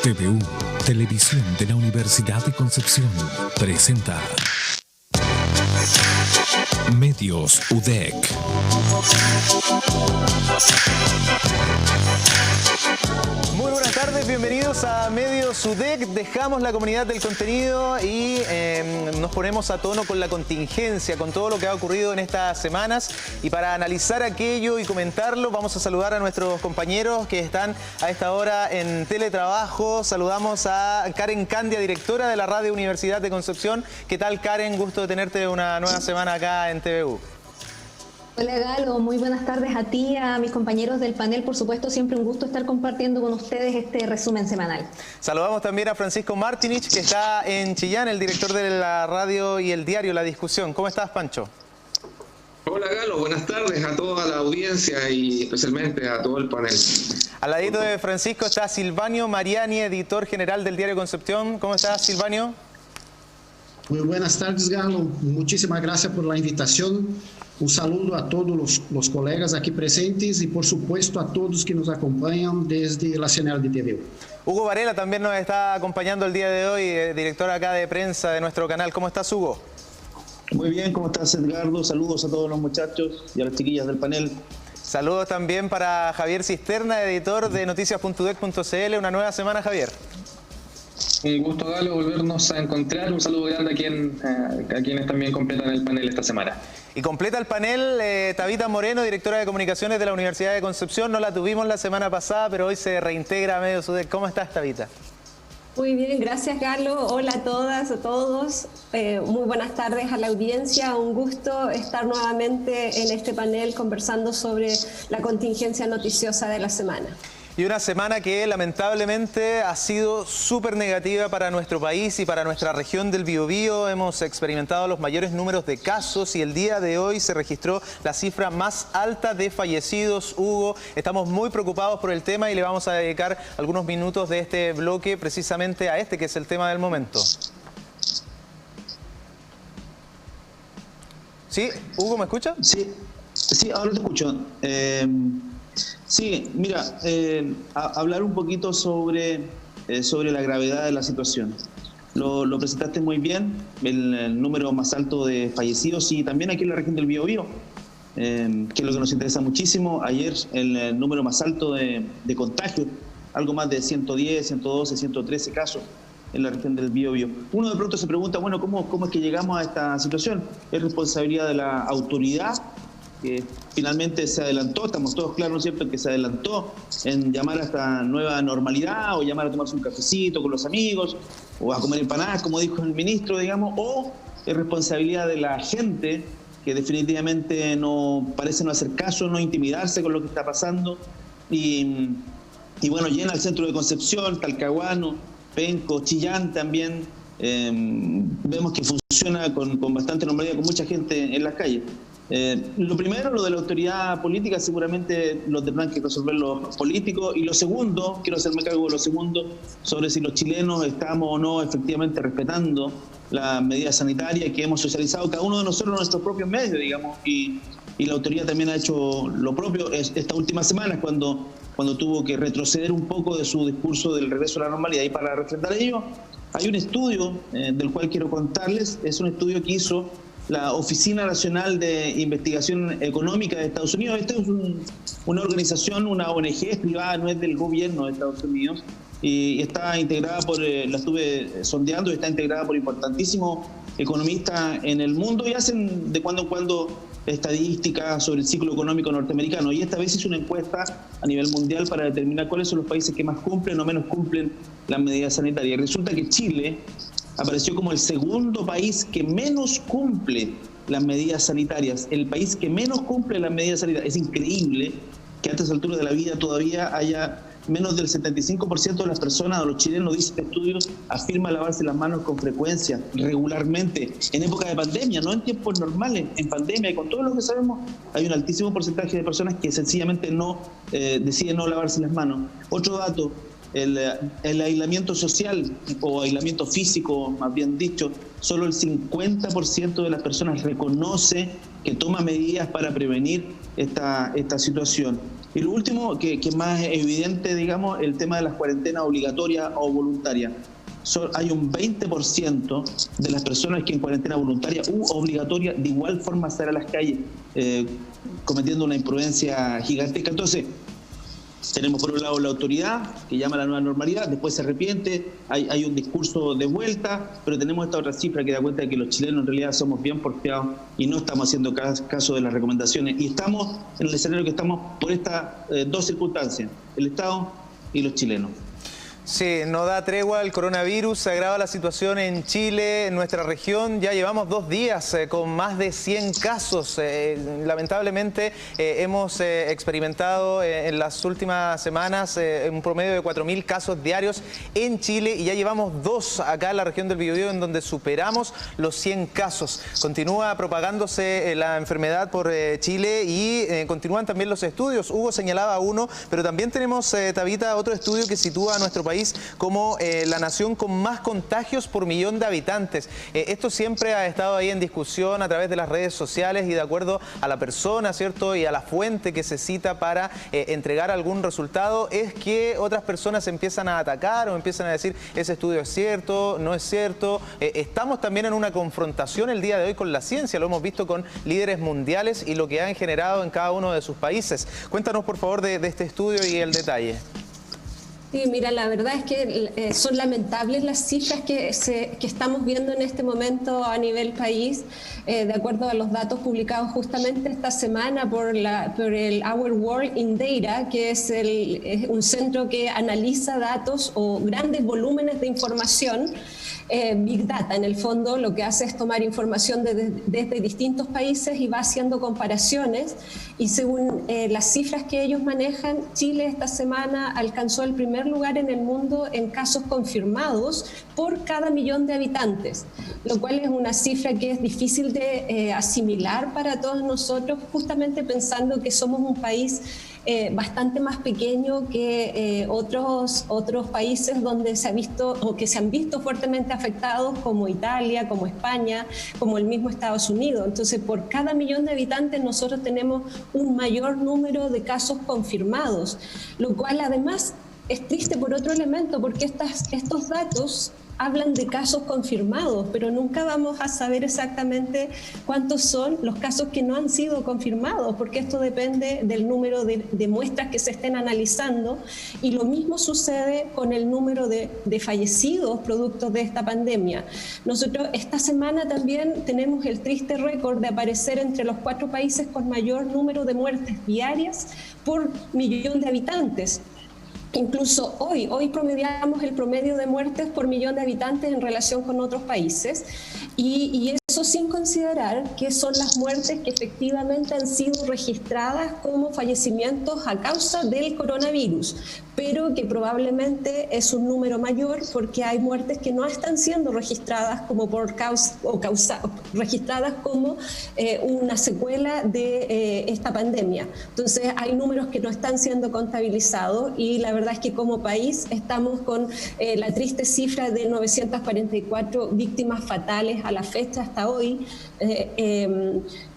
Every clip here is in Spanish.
TVU, Televisión de la Universidad de Concepción, presenta Medios UDEC. Muy buenas tardes, bienvenidos a Medios UDEC. Dejamos la comunidad del contenido y nos ponemos a tono con la contingencia, con todo lo que ha ocurrido en estas semanas. Y para analizar aquello y comentarlo, vamos a saludar a nuestros compañeros que están a esta hora en teletrabajo. Saludamos a Karen Candia, directora de la Radio Universidad de Concepción. ¿Qué tal, Karen? Gusto de tenerte una nueva semana acá en TVU. Hola Galo, muy buenas tardes a ti, a mis compañeros del panel. Por supuesto, siempre un gusto estar compartiendo con ustedes este resumen semanal. Saludamos también a Francisco Martinich, que está en Chillán, el director de la radio y el diario La Discusión. ¿Cómo estás, Pancho? Hola Galo, buenas tardes a toda la audiencia y especialmente a todo el panel. Al ladito de Francisco está Silvanio Mariani, editor general del diario Concepción. ¿Cómo estás, Silvanio? Muy buenas tardes, Galo. Muchísimas gracias por la invitación. Un saludo a todos los colegas aquí presentes y, por supuesto, a todos que nos acompañan desde la señal de TV. Hugo Varela también nos está acompañando el día de hoy, director acá de prensa de nuestro canal. ¿Cómo estás, Hugo? Muy bien, ¿cómo estás, Edgardo? Saludos a todos los muchachos y a las chiquillas del panel. Saludos también para Javier Cisterna, editor de noticias.udec.cl. Una nueva semana, Javier. Un gusto, Galo, volvernos a encontrar. Un saludo grande a quienes también completan el panel esta semana. Y completa el panel Tabita Moreno, directora de comunicaciones de la Universidad de Concepción. No la tuvimos la semana pasada, pero hoy se reintegra a Medios UDEC. ¿Cómo estás, Tabita? Muy bien, gracias, Galo. Hola a todas, a todos. Muy buenas tardes a la audiencia. Un gusto estar nuevamente en este panel conversando sobre la contingencia noticiosa de la semana. Y una semana que lamentablemente ha sido súper negativa para nuestro país y para nuestra región del Biobío. Hemos experimentado los mayores números de casos y el día de hoy se registró la cifra más alta de fallecidos. Hugo, estamos muy preocupados por el tema y le vamos a dedicar algunos minutos de este bloque precisamente a este que es el tema del momento. ¿Sí? Hugo, ¿me escucha? Sí, ahora te escucho. Sí, mira, hablar un poquito sobre la gravedad de la situación. Lo presentaste muy bien, el número más alto de fallecidos y también aquí en la región del Biobío, que es lo que nos interesa muchísimo. Ayer el número más alto de contagios, algo más de 110, 112, 113 casos en la región del Biobío. Uno de pronto se pregunta, bueno, ¿cómo es que llegamos a esta situación? ¿Es responsabilidad de la autoridad que finalmente se adelantó? Estamos todos claros, ¿no es cierto?, que se adelantó en llamar a esta nueva normalidad o llamar a tomarse un cafecito con los amigos o a comer empanadas, como dijo el ministro, digamos, o es responsabilidad de la gente que definitivamente no parece no hacer caso, no intimidarse con lo que está pasando y bueno, llena el centro de Concepción, Talcahuano, Penco, Chillán también. Vemos que funciona con bastante normalidad, con mucha gente en las calles. Lo primero, lo de la autoridad política, seguramente lo tendrán que resolver los políticos. Y lo segundo, quiero hacerme cargo de lo segundo, sobre si los chilenos estamos o no efectivamente respetando las medidas sanitarias que hemos socializado cada uno de nosotros en nuestros propios medios, digamos. Y la autoridad también ha hecho lo propio esta última semana, cuando tuvo que retroceder un poco de su discurso del regreso a la normalidad. Y para refrendar ello, hay un estudio del cual quiero contarles. Es un estudio que hizo la Oficina Nacional de Investigación Económica de Estados Unidos. Esta es una organización, una ONG privada, no es del gobierno de Estados Unidos, y está integrada la estuve sondeando, está integrada por importantísimos economistas en el mundo y hacen de cuando en cuando estadísticas sobre el ciclo económico norteamericano. Y esta vez hizo una encuesta a nivel mundial para determinar cuáles son los países que más cumplen o menos cumplen las medidas sanitarias. Y resulta que Chile apareció como el segundo país que menos cumple las medidas sanitarias. El país que menos cumple las medidas sanitarias. Es increíble que a estas alturas de la vida todavía haya menos del 75% de las personas, de los chilenos, dice este estudio, afirma lavarse las manos con frecuencia, regularmente, en época de pandemia, no en tiempos normales, en pandemia. Y con todo lo que sabemos, hay un altísimo porcentaje de personas que sencillamente deciden no lavarse las manos. Otro dato, el aislamiento social o aislamiento físico, más bien dicho, solo el 50% de las personas reconoce que toma medidas para prevenir esta situación. Y lo último, que es más evidente, digamos, el tema de las cuarentenas obligatorias o voluntarias. Hay un 20% de las personas que en cuarentena voluntaria u obligatoria de igual forma salen a las calles cometiendo una imprudencia gigantesca. Entonces, tenemos por un lado la autoridad que llama a la nueva normalidad, después se arrepiente, hay un discurso de vuelta, pero tenemos esta otra cifra que da cuenta de que los chilenos en realidad somos bien porfiados y no estamos haciendo caso de las recomendaciones. Y estamos en el escenario que estamos por estas dos circunstancias, el Estado y los chilenos. Sí, no da tregua el coronavirus, se agrava la situación en Chile, en nuestra región. Ya llevamos 2 días con más de 100 casos. Lamentablemente hemos experimentado en las últimas semanas un promedio de 4.000 casos diarios en Chile y ya llevamos 2 acá en la región del Biobío en donde superamos los 100 casos. Continúa propagándose la enfermedad por Chile y continúan también los estudios. Hugo señalaba uno, pero también tenemos, Tabita, otro estudio que sitúa a nuestro país como la nación con más contagios por millón de habitantes. Esto siempre ha estado ahí en discusión a través de las redes sociales y de acuerdo a la persona, ¿cierto? Y a la fuente que se cita para entregar algún resultado, es que otras personas empiezan a atacar o empiezan a decir ese estudio es cierto, no es cierto. Estamos también en una confrontación el día de hoy con la ciencia, lo hemos visto con líderes mundiales y lo que han generado en cada uno de sus países. Cuéntanos por favor de este estudio y el detalle. Sí, mira, la verdad es que son lamentables las cifras que estamos viendo en este momento a nivel país, de acuerdo a los datos publicados justamente esta semana por el Our World in Data, que es un centro que analiza datos o grandes volúmenes de información. Big Data, en el fondo, lo que hace es tomar información desde distintos países y va haciendo comparaciones. Y según las cifras que ellos manejan, Chile esta semana alcanzó el primer lugar en el mundo en casos confirmados por cada millón de habitantes, lo cual es una cifra que es difícil de asimilar para todos nosotros, justamente pensando que somos un país bastante más pequeño que otros países donde se ha visto o que se han visto fuertemente afectados, como Italia, como España, como el mismo Estados Unidos. Entonces, por cada millón de habitantes nosotros tenemos un mayor número de casos confirmados, lo cual además es triste por otro elemento, porque estos datos hablan de casos confirmados, pero nunca vamos a saber exactamente cuántos son los casos que no han sido confirmados, porque esto depende del número de muestras que se estén analizando, y lo mismo sucede con el número de fallecidos producto de esta pandemia. Nosotros esta semana también tenemos el triste récord de aparecer entre los 4 países con mayor número de muertes diarias por millón de habitantes. Incluso hoy promediamos el promedio de muertes por millón de habitantes en relación con otros países, y eso sin considerar que son las muertes que efectivamente han sido registradas como fallecimientos a causa del coronavirus, pero que probablemente es un número mayor porque hay muertes que no están siendo registradas como registradas como una secuela de esta pandemia. Entonces hay números que no están siendo contabilizados, y la verdad es que como país estamos con la triste cifra de 944 víctimas fatales a la fecha hasta hoy,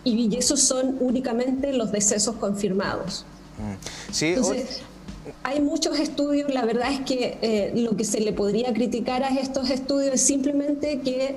y esos son únicamente los decesos confirmados. Sí, entonces, hay muchos estudios. La verdad es que lo que se le podría criticar a estos estudios es simplemente que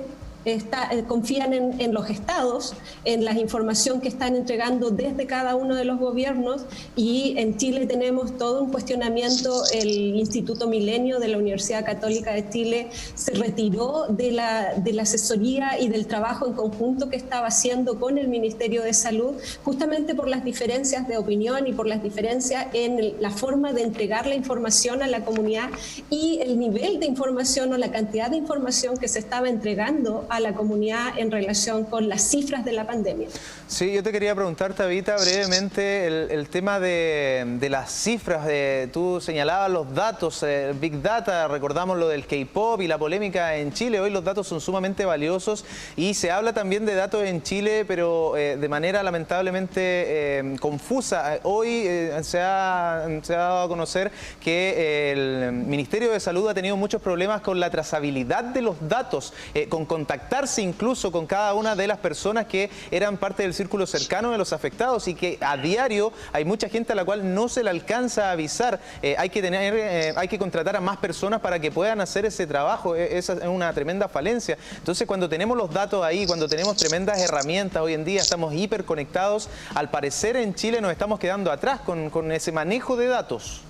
confían en los estados, en la información que están entregando desde cada uno de los gobiernos, y en Chile tenemos todo un cuestionamiento. El Instituto Milenio de la Universidad Católica de Chile se retiró de la asesoría y del trabajo en conjunto que estaba haciendo con el Ministerio de Salud, justamente por las diferencias de opinión y por las diferencias en la forma de entregar la información a la comunidad y el nivel de información o la cantidad de información que se estaba entregando a la comunidad en relación con las cifras de la pandemia. Sí, yo te quería preguntar, Tabita, brevemente el tema de las cifras. Tú señalabas los datos, Big Data, recordamos lo del K-pop y la polémica en Chile. Hoy los datos son sumamente valiosos y se habla también de datos en Chile, pero de manera lamentablemente confusa. Hoy se ha dado a conocer que el Ministerio de Salud ha tenido muchos problemas con la trazabilidad de los datos, con contactar contactarse incluso con cada una de las personas que eran parte del círculo cercano de los afectados y que a diario hay mucha gente a la cual no se le alcanza a avisar. Hay que contratar a más personas para que puedan hacer ese trabajo. Esa es una tremenda falencia. Entonces, cuando tenemos los datos ahí, cuando tenemos tremendas herramientas, hoy en día estamos hiperconectados, al parecer en Chile nos estamos quedando atrás con ese manejo de datos.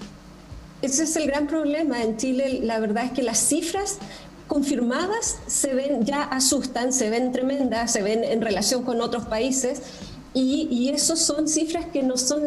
Ese es el gran problema. En Chile, la verdad es que las cifras confirmadas se ven, ya asustan, se ven tremendas, se ven en relación con otros países. Y eso son cifras que no son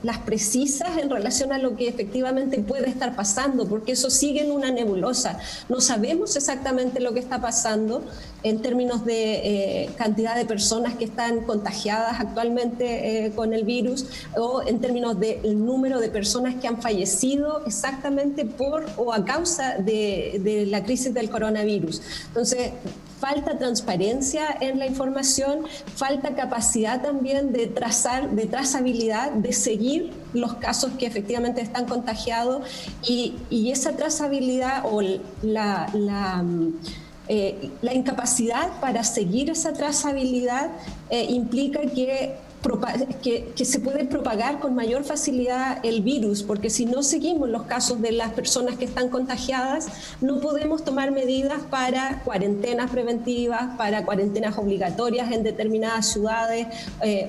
las precisas en relación a lo que efectivamente puede estar pasando, porque eso sigue en una nebulosa. No sabemos exactamente lo que está pasando en términos de cantidad de personas que están contagiadas actualmente con el virus, o en términos del número de personas que han fallecido exactamente por o a causa de la crisis del coronavirus. Entonces, falta transparencia en la información, falta capacidad también de trazabilidad, de seguir los casos que efectivamente están contagiados, y esa trazabilidad o la incapacidad para seguir esa trazabilidad implica que se puede propagar con mayor facilidad el virus, porque si no seguimos los casos de las personas que están contagiadas, no podemos tomar medidas para cuarentenas preventivas, para cuarentenas obligatorias en determinadas ciudades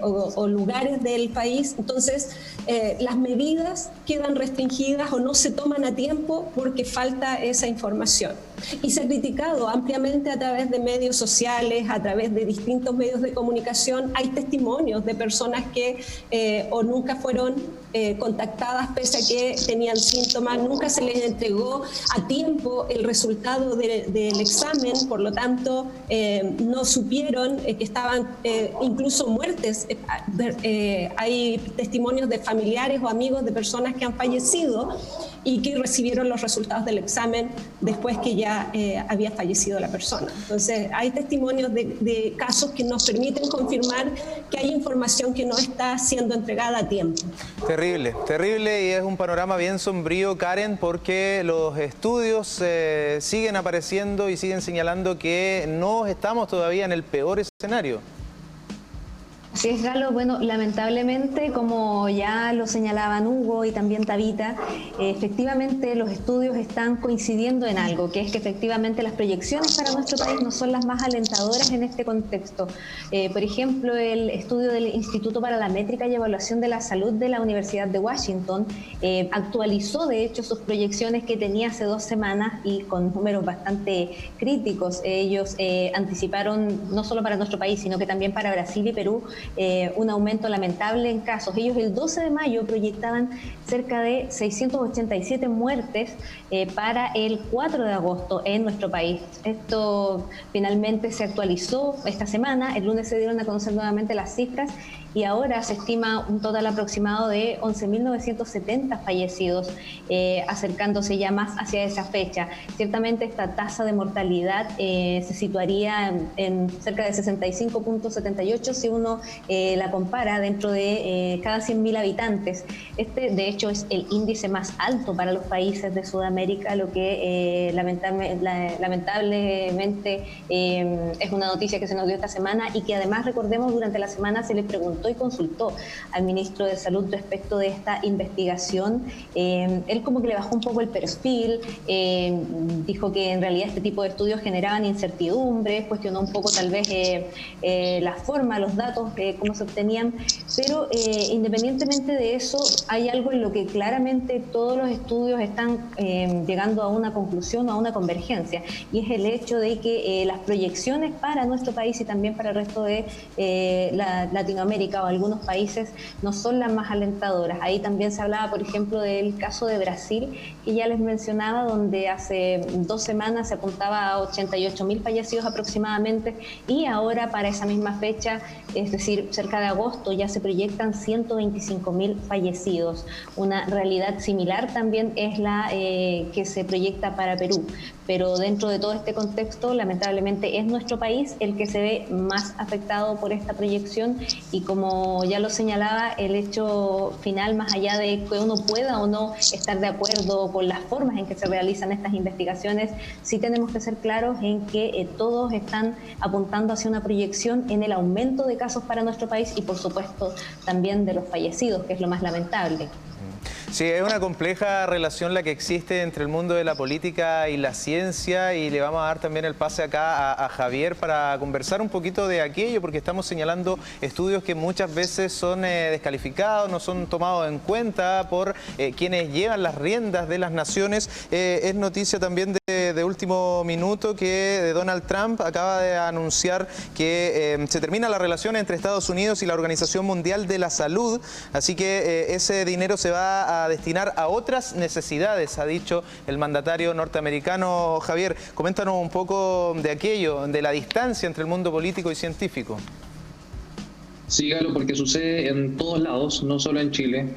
o lugares del país. Entonces, las medidas quedan restringidas o no se toman a tiempo porque falta esa información. Y se ha criticado ampliamente a través de medios sociales, a través de distintos medios de comunicación. Hay testimonios de personas que o nunca fueron contactadas pese a que tenían síntomas, nunca se les entregó a tiempo el resultado del examen, por lo tanto no supieron que estaban incluso muertes. Hay testimonios de familiares o amigos de personas que han fallecido y que recibieron los resultados del examen después que ya había fallecido la persona. Entonces, hay testimonios de casos que nos permiten confirmar que hay información que no está siendo entregada a tiempo. Terrible, terrible, y es un panorama bien sombrío, Karen, porque los estudios siguen apareciendo y siguen señalando que no estamos todavía en el peor escenario. Así es, Galo. Bueno, lamentablemente, como ya lo señalaban Hugo y también Tabita, efectivamente los estudios están coincidiendo en algo, que es que efectivamente las proyecciones para nuestro país no son las más alentadoras en este contexto. Por ejemplo, el estudio del Instituto para la Métrica y Evaluación de la Salud de la Universidad de Washington actualizó, de hecho, sus proyecciones que tenía hace 2 semanas y con números bastante críticos. Ellos anticiparon, no solo para nuestro país, sino que también para Brasil y Perú, un aumento lamentable en casos. Ellos el 12 de mayo proyectaban cerca de 687 muertes para el 4 de agosto en nuestro país. Esto finalmente se actualizó esta semana, el lunes se dieron a conocer nuevamente las cifras y ahora se estima un total aproximado de 11.970 fallecidos, acercándose ya más hacia esa fecha. Ciertamente esta tasa de mortalidad se situaría en cerca de 65.78 si uno la compara dentro de cada 100.000 habitantes. Este, de hecho, es el índice más alto para los países de Sudamérica, lo que lamentablemente es una noticia que se nos dio esta semana y que además, recordemos, durante la semana se le preguntó y consultó al ministro de Salud respecto de esta investigación. Él como que le bajó un poco el perfil, dijo que en realidad este tipo de estudios generaban incertidumbres, cuestionó un poco tal vez la forma, los datos, cómo se obtenían, pero independientemente de eso, hay algo en lo que claramente todos los estudios están llegando a una conclusión, a una convergencia, y es el hecho de que las proyecciones para nuestro país y también para el resto de Latinoamérica o algunos países no son las más alentadoras. Ahí también se hablaba, por ejemplo, del caso de Brasil, que ya les mencionaba, donde hace 2 semanas se apuntaba a 88.000 fallecidos aproximadamente, y ahora para esa misma fecha, es decir, cerca de agosto, ya se proyectan 125.000 fallecidos. Una realidad similar también es la que se proyecta para Perú, pero dentro de todo este contexto, lamentablemente es nuestro país el que se ve más afectado por esta proyección, y como como ya lo señalaba, el hecho final, más allá de que uno pueda o no estar de acuerdo con las formas en que se realizan estas investigaciones, sí tenemos que ser claros en que todos están apuntando hacia una proyección en el aumento de casos para nuestro país y, por supuesto, también de los fallecidos, que es lo más lamentable. Sí, es una compleja relación la que existe entre el mundo de la política y la ciencia, y le vamos a dar también el pase acá a Javier para conversar un poquito de aquello, porque estamos señalando estudios que muchas veces son descalificados, no son tomados en cuenta por quienes llevan las riendas de las naciones. Es noticia también de último minuto que Donald Trump acaba de anunciar que se termina la relación entre Estados Unidos y la Organización Mundial de la Salud, así que ese dinero se va a destinar a otras necesidades, ha dicho el mandatario norteamericano. Javier, coméntanos un poco de aquello, de la distancia entre el mundo político y científico. Sí, Galo, porque sucede en todos lados, no solo en Chile.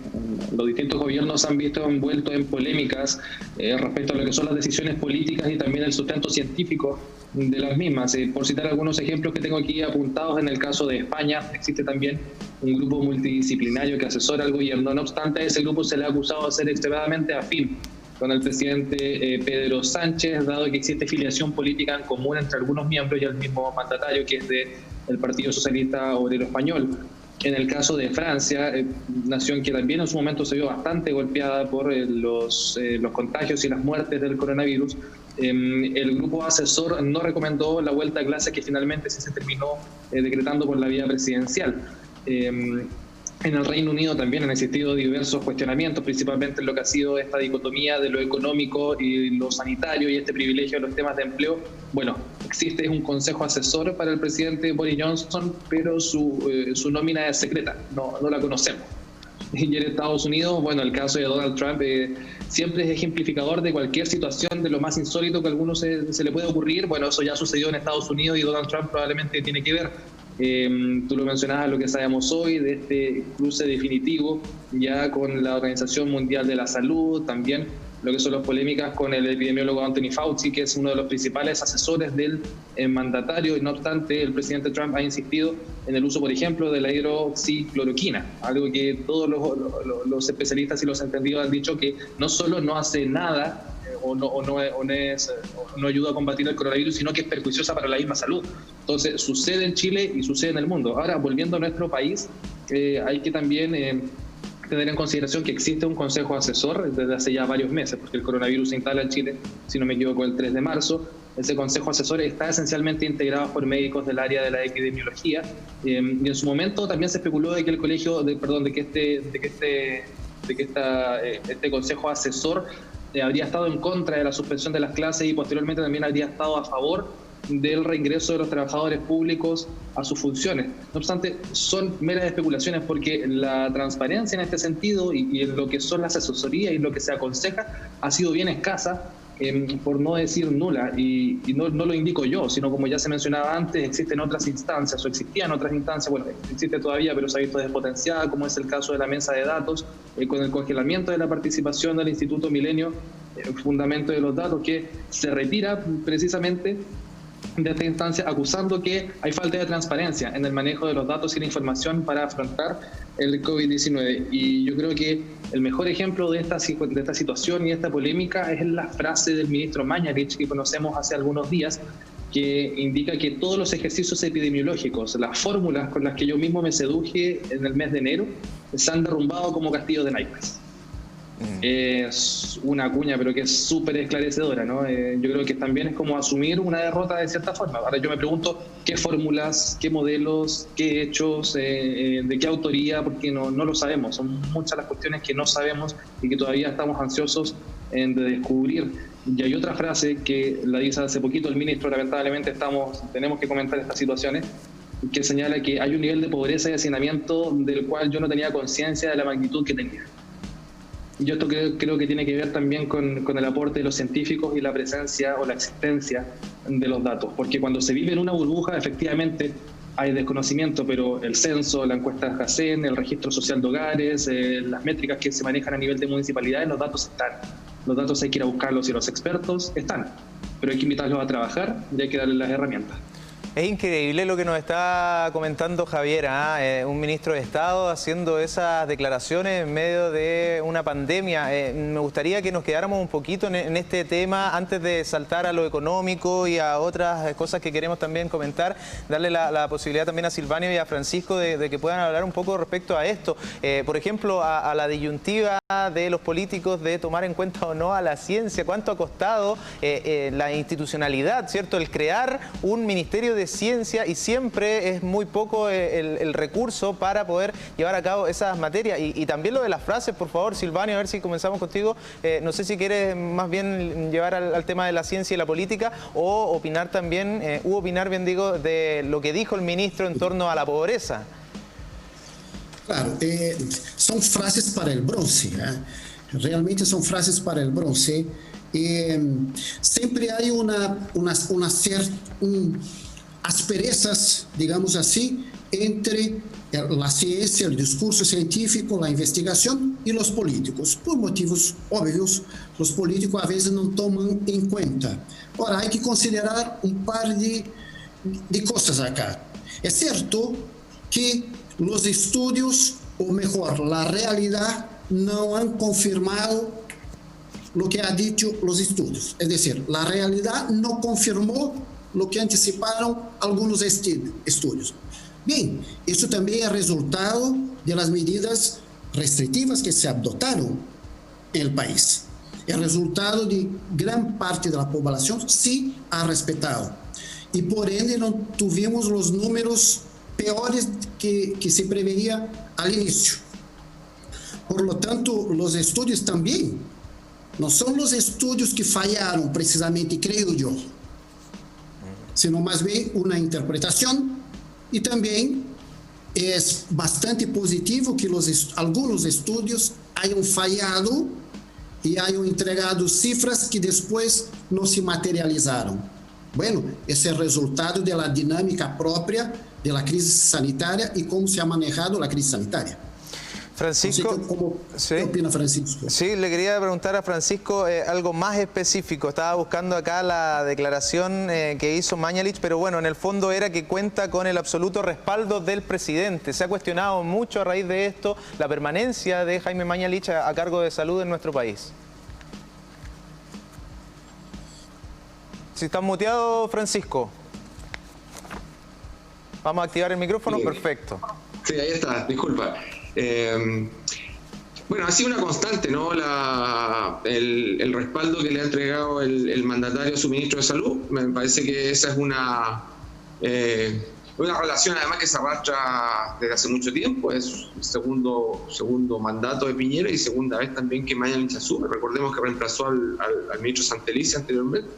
Los distintos gobiernos se han visto envueltos en polémicas respecto a lo que son las decisiones políticas y también el sustento científico de las mismas. Por citar algunos ejemplos que tengo aquí apuntados, en el caso de España existe también un grupo multidisciplinario que asesora al gobierno. No obstante, a ese grupo se le ha acusado de ser extremadamente afín con el presidente Pedro Sánchez, dado que existe filiación política en común entre algunos miembros y el mismo mandatario, que es del Partido Socialista Obrero Español. En el caso de Francia, nación que también en su momento se vio bastante golpeada por los contagios y las muertes del coronavirus, el grupo asesor no recomendó la vuelta a clases, que finalmente sí se terminó decretando por la vía presidencial. En el Reino Unido también han existido diversos cuestionamientos, principalmente en lo que ha sido esta dicotomía de lo económico y lo sanitario y este privilegio de los temas de empleo. Bueno, existe un consejo asesor para el presidente Boris Johnson, pero su nómina es secreta, no la conocemos. Y en Estados Unidos, bueno, el caso de Donald Trump siempre es ejemplificador de cualquier situación, de lo más insólito que a alguno se le puede ocurrir. Bueno, eso ya sucedió en Estados Unidos y Donald Trump probablemente tiene que ver. Tú lo mencionabas, lo que sabemos hoy de este cruce definitivo ya con la Organización Mundial de la Salud, también lo que son las polémicas con el epidemiólogo Anthony Fauci, que es uno de los principales asesores del mandatario. Y no obstante, el presidente Trump ha insistido en el uso, por ejemplo, de la hidroxicloroquina, algo que todos los especialistas y los entendidos han dicho que no solo no hace nada o no ayuda a combatir el coronavirus, sino que es perjuiciosa para la misma salud. Entonces, sucede en Chile y sucede en el mundo. Ahora, volviendo a nuestro país, hay que también tener en consideración que existe un consejo asesor desde hace ya varios meses, porque el coronavirus se instala en Chile, si no me equivoco, el 3 de marzo. Ese consejo asesor está esencialmente integrado por médicos del área de la epidemiología, y en su momento también se especuló de que el colegio, este consejo asesor habría estado en contra de la suspensión de las clases y posteriormente también habría estado a favor del reingreso de los trabajadores públicos a sus funciones. No obstante, son meras especulaciones, porque la transparencia en este sentido y en lo que son las asesorías y lo que se aconseja ha sido bien escasa, por no decir nula, y no lo indico yo, sino como ya se mencionaba antes, existen otras instancias, o existían otras instancias, bueno, existe todavía, pero se ha visto despotenciada, como es el caso de la mesa de datos, con el congelamiento de la participación del Instituto Milenio, fundamento de los datos, que se retira precisamente de esta instancia, acusando que hay falta de transparencia en el manejo de los datos y la información para afrontar el COVID-19. Y yo creo que el mejor ejemplo de esta situación y esta polémica es la frase del ministro Mañalich, que conocemos hace algunos días, que indica que todos los ejercicios epidemiológicos, las fórmulas con las que yo mismo me seduje en el mes de enero, se han derrumbado como castillos de naipes. Es una cuña, pero que es súper esclarecedora, ¿no? Yo creo que también es como asumir una derrota de cierta forma. Ahora yo me pregunto qué fórmulas, qué modelos, qué hechos, de qué autoría, porque no lo sabemos. Son muchas las cuestiones que no sabemos y que todavía estamos ansiosos de descubrir. Y hay otra frase que la dice hace poquito el ministro, lamentablemente tenemos que comentar estas situaciones, que señala que hay un nivel de pobreza y hacinamiento del cual yo no tenía conciencia de la magnitud que tenía. Yo esto creo que tiene que ver también con el aporte de los científicos y la presencia o la existencia de los datos, porque cuando se vive en una burbuja, efectivamente hay desconocimiento, pero el censo, la encuesta de Jacén, el registro social de hogares, las métricas que se manejan a nivel de municipalidades, los datos están. Los datos hay que ir a buscarlos y los expertos están, pero hay que invitarlos a trabajar y hay que darles las herramientas. Es increíble lo que nos está comentando Javier, un ministro de Estado haciendo esas declaraciones en medio de una pandemia. Me gustaría que nos quedáramos un poquito en este tema antes de saltar a lo económico y a otras cosas que queremos también comentar. Darle la posibilidad también a Silvanio y a Francisco de que puedan hablar un poco respecto a esto. Por ejemplo, a la disyuntiva de los políticos de tomar en cuenta o no a la ciencia. ¿Cuánto ha costado la institucionalidad, ¿cierto? El crear un ministerio de ciencia, y siempre es muy poco el recurso para poder llevar a cabo esas materias. Y también lo de las frases, por favor, Silvanio, a ver si comenzamos contigo. No sé si quieres más bien llevar al tema de la ciencia y la política, o opinar también, de lo que dijo el ministro en torno a la pobreza. Claro, son frases para el bronce, realmente son frases para el bronce. Siempre hay asperezas, digamos así, entre la ciencia, el discurso científico, la investigación y los políticos. Por motivos obvios, los políticos a veces no toman en cuenta. Ahora, hay que considerar un par de cosas acá. Es cierto que los estudios, o mejor, la realidad, no han confirmado lo que han dicho los estudios. Es decir, la realidad no confirmó lo que anticiparon algunos estudios. Bien, eso también es resultado de las medidas restrictivas que se adoptaron en el país. El resultado de gran parte de la población sí ha respetado. Y por ende no tuvimos los números peores que se preveía al inicio. Por lo tanto, los estudios también no son los estudios que fallaron precisamente, creo yo, sino más bien una interpretación. Y también es bastante positivo que algunos estudios hayan fallado y hayan entregado cifras que después no se materializaron. Bueno, ese es el resultado de la dinámica propia de la crisis sanitaria y cómo se ha manejado la crisis sanitaria. Francisco, ¿qué opina Francisco? Sí, le quería preguntar a Francisco algo más específico. Estaba buscando acá la declaración que hizo Mañalich, pero bueno, en el fondo era que cuenta con el absoluto respaldo del presidente. Se ha cuestionado mucho a raíz de esto la permanencia de Jaime Mañalich a cargo de salud en nuestro país. Si está muteado, Francisco. Vamos a activar el micrófono, perfecto. Sí, ahí está, disculpa. Bueno, ha sido una constante, ¿no? El respaldo que le ha entregado el mandatario a su ministro de Salud. Me parece que esa es una relación además que se arrastra desde hace mucho tiempo. Es el segundo mandato de Piñera y segunda vez también que Mañalich asume. Recordemos que reemplazó al ministro Santelice anteriormente.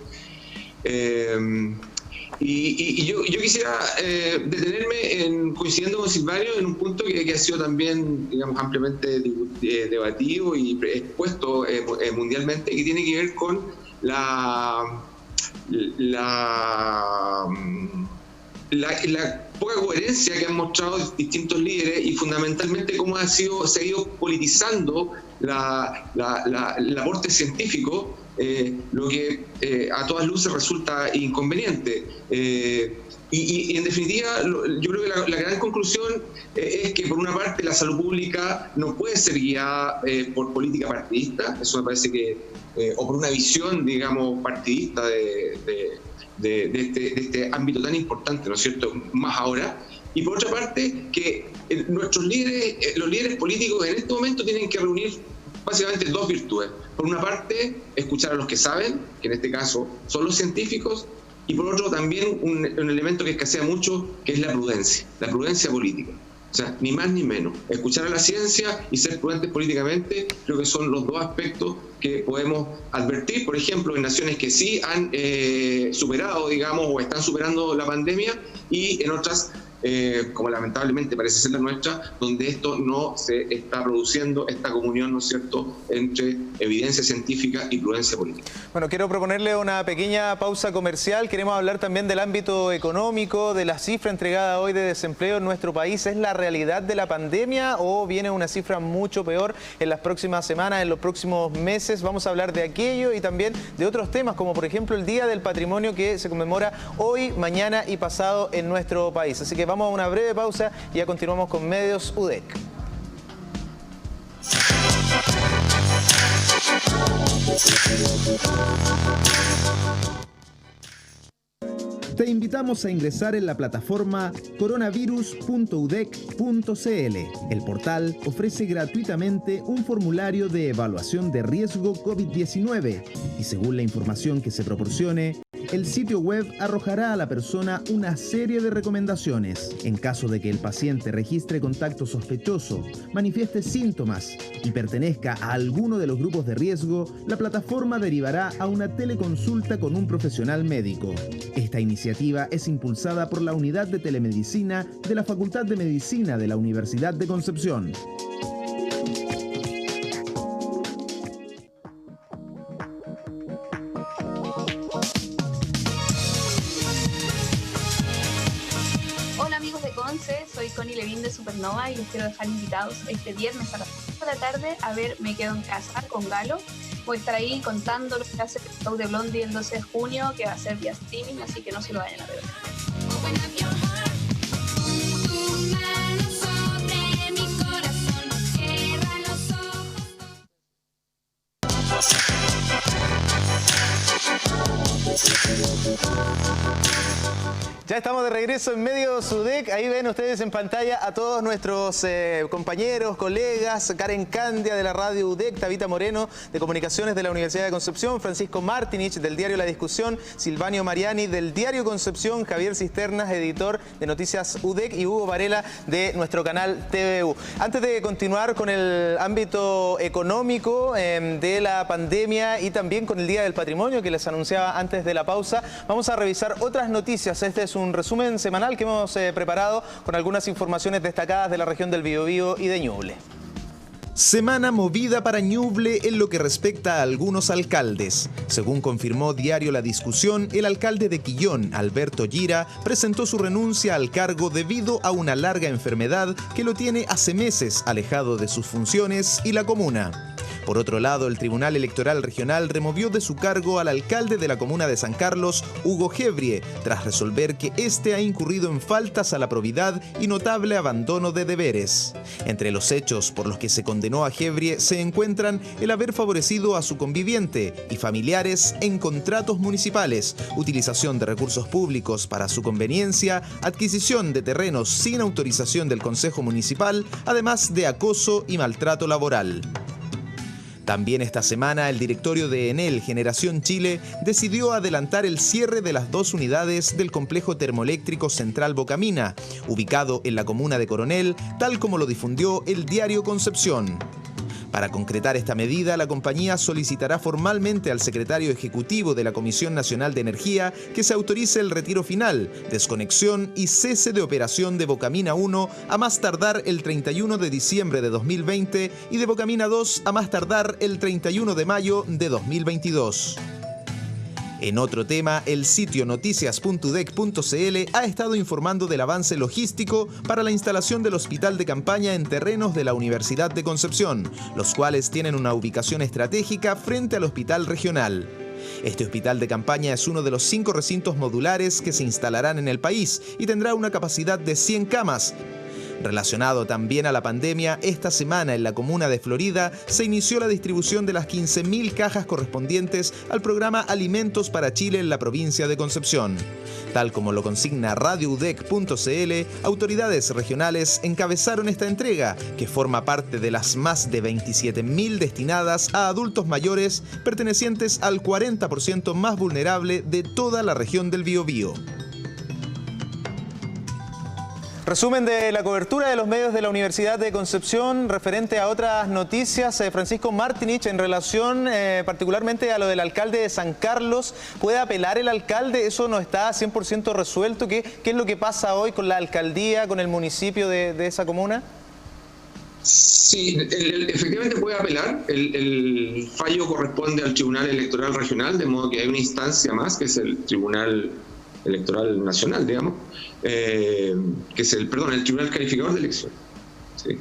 Y yo quisiera detenerme coincidiendo con Silvanio en un punto que ha sido también, digamos, ampliamente debatido y expuesto mundialmente, que tiene que ver con la poca coherencia que han mostrado distintos líderes y fundamentalmente cómo se ha ido politizando el aporte científico, lo que a todas luces resulta inconveniente. Y en definitiva, yo creo que la gran conclusión es que por una parte la salud pública no puede ser guiada por política partidista, eso me parece que, o por una visión, digamos, partidista de este ámbito tan importante, ¿no es cierto?, más ahora. Y por otra parte, que nuestros líderes, los líderes políticos en este momento tienen que reunir básicamente dos virtudes. Por una parte, escuchar a los que saben, que en este caso son los científicos, y por otro también un elemento que escasea mucho, que es la prudencia política. O sea, ni más ni menos. Escuchar a la ciencia y ser prudentes políticamente, creo que son los dos aspectos que podemos advertir, por ejemplo, en naciones que sí han superado, digamos, o están superando la pandemia, y en otras como lamentablemente parece ser la nuestra, donde esto no se está produciendo, esta comunión, ¿no es cierto?, entre evidencia científica y prudencia política. Bueno, quiero proponerle una pequeña pausa comercial. Queremos hablar también del ámbito económico, de la cifra entregada hoy de desempleo en nuestro país. ¿Es la realidad de la pandemia o viene una cifra mucho peor en las próximas semanas, en los próximos meses? Vamos a hablar de aquello y también de otros temas, como por ejemplo el Día del Patrimonio, que se conmemora hoy, mañana y pasado en nuestro país. Así que vamos a una breve pausa y ya continuamos con Medios UDEC. Te invitamos a ingresar en la plataforma coronavirus.udec.cl. El portal ofrece gratuitamente un formulario de evaluación de riesgo COVID-19 y según la información que se proporcione, el sitio web arrojará a la persona una serie de recomendaciones. En caso de que el paciente registre contacto sospechoso, manifieste síntomas y pertenezca a alguno de los grupos de riesgo, la plataforma derivará a una teleconsulta con un profesional médico. Esta iniciativa es impulsada por la Unidad de Telemedicina de la Facultad de Medicina de la Universidad de Concepción. Soy Connie Levin de Supernova y les quiero dejar invitados este viernes a las 5 de la tarde a ver Me Quedo en Casa con Galo. Voy a estar ahí contando lo que hace el show de Blondie el 12 de junio, que va a ser vía streaming, así que no se lo vayan a perder. Ya estamos de regreso en Medios UDEC. Ahí ven ustedes en pantalla a todos nuestros compañeros, colegas, Karen Candia de la radio UDEC, Tabita Moreno de Comunicaciones de la Universidad de Concepción, Francisco Martinich del diario La Discusión, Silvanio Mariani del diario Concepción, Javier Cisternas, editor de Noticias UDEC, y Hugo Varela de nuestro canal TVU. Antes de continuar con el ámbito económico de la pandemia y también con el Día del Patrimonio que les anunciaba antes de la pausa, vamos a revisar otras noticias. Este es un resumen semanal que hemos preparado con algunas informaciones destacadas de la región del Biobío y de Ñuble. Semana movida para Ñuble en lo que respecta a algunos alcaldes. Según confirmó diario La Discusión, el alcalde de Quillón, Alberto Gira, presentó su renuncia al cargo debido a una larga enfermedad que lo tiene hace meses alejado de sus funciones y la comuna. Por otro lado, el Tribunal Electoral Regional removió de su cargo al alcalde de la comuna de San Carlos, Hugo Gebrie, tras resolver que este ha incurrido en faltas a la probidad y notable abandono de deberes. Entre los hechos por los que se condenó a Gebrie se encuentran el haber favorecido a su conviviente y familiares en contratos municipales, utilización de recursos públicos para su conveniencia, adquisición de terrenos sin autorización del Consejo Municipal, además de acoso y maltrato laboral. También esta semana el directorio de Enel Generación Chile decidió adelantar el cierre de las 2 unidades del complejo termoeléctrico Central Bocamina, ubicado en la comuna de Coronel, tal como lo difundió el diario Concepción. Para concretar esta medida, la compañía solicitará formalmente al secretario ejecutivo de la Comisión Nacional de Energía que se autorice el retiro final, desconexión y cese de operación de Bocamina 1 a más tardar el 31 de diciembre de 2020 y de Bocamina 2 a más tardar el 31 de mayo de 2022. En otro tema, el sitio noticias.udec.cl ha estado informando del avance logístico para la instalación del hospital de campaña en terrenos de la Universidad de Concepción, los cuales tienen una ubicación estratégica frente al hospital regional. Este hospital de campaña es uno de los 5 recintos modulares que se instalarán en el país y tendrá una capacidad de 100 camas. Relacionado también a la pandemia, esta semana en la comuna de Florida se inició la distribución de las 15.000 cajas correspondientes al programa Alimentos para Chile en la provincia de Concepción. Tal como lo consigna radioudec.cl, autoridades regionales encabezaron esta entrega, que forma parte de las más de 27.000 destinadas a adultos mayores pertenecientes al 40% más vulnerable de toda la región del Biobío. Resumen de la cobertura de los medios de la Universidad de Concepción referente a otras noticias. Francisco Martinich, en relación particularmente a lo del alcalde de San Carlos, ¿puede apelar el alcalde? ¿Eso no está 100% resuelto? ¿Qué es lo que pasa hoy con la alcaldía, con el municipio de esa comuna? Sí, efectivamente puede apelar. El fallo corresponde al Tribunal Electoral Regional, de modo que hay una instancia más, que es el Tribunal Electoral Nacional, digamos, que es el Tribunal Calificador de Elección. Sí,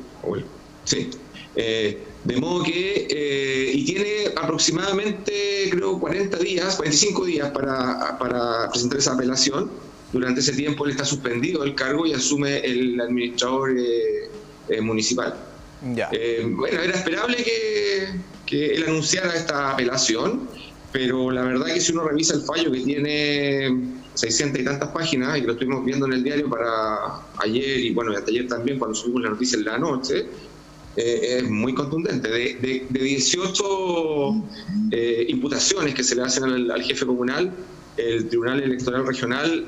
sí. De modo que, y tiene aproximadamente, creo, 45 días para presentar esa apelación. Durante ese tiempo él está suspendido del cargo y asume el administrador municipal. Ya. Bueno, era esperable que él anunciara esta apelación, pero la verdad que si uno revisa el fallo, que tiene 600 y tantas páginas, y que lo estuvimos viendo en el diario para ayer y bueno, hasta ayer también cuando subimos la noticia en la noche, es muy contundente. De 18 imputaciones que se le hacen al jefe comunal, el Tribunal Electoral Regional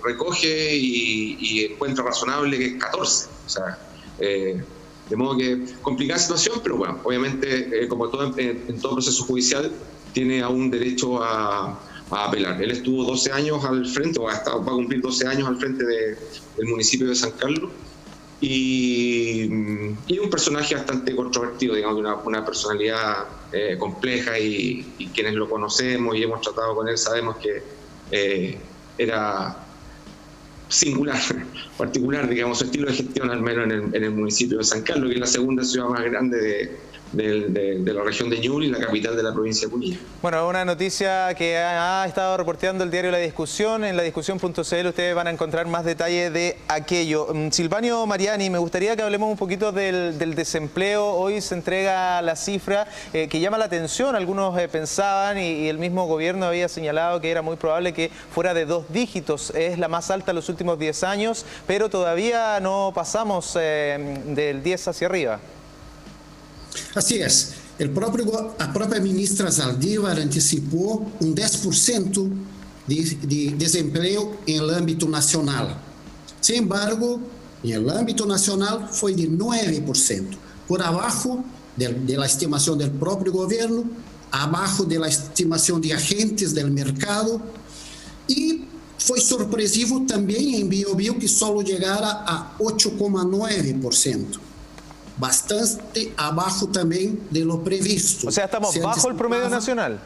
recoge y encuentra razonable que es 14. O sea, de modo que complicada situación, pero bueno, obviamente como todo en todo proceso judicial tiene aún derecho a apelar. Él estuvo 12 años al frente, va a cumplir 12 años al frente del municipio de San Carlos, y un personaje bastante controvertido, digamos, una personalidad compleja, y quienes lo conocemos y hemos tratado con él sabemos que era singular, particular, digamos, su estilo de gestión, al menos en el municipio de San Carlos, que es la segunda ciudad más grande de la región de Ñuble y la capital de la provincia de Puní. Bueno, una noticia que ha estado reporteando el diario La Discusión. En ladiscusión.cl ustedes van a encontrar más detalles de aquello. Silvanio Mariani, me gustaría que hablemos un poquito del desempleo. Hoy se entrega la cifra que llama la atención. Algunos pensaban, y el mismo gobierno había señalado que era muy probable que fuera de 2 dígitos. Es la más alta en los últimos 10 años, pero todavía no pasamos del 10 hacia arriba. Assim é, a própria ministra Zaldívar antecipou 10% de desemprego em âmbito nacional. Sin embargo, em âmbito nacional foi de 9%, por abaixo da estimação do próprio governo, abaixo da estimação de agentes do mercado, e foi surpresivo também em Biobío, que só chegara a 8,9%. Bastante abajo también de lo previsto. O sea, estamos bajo el promedio nacional.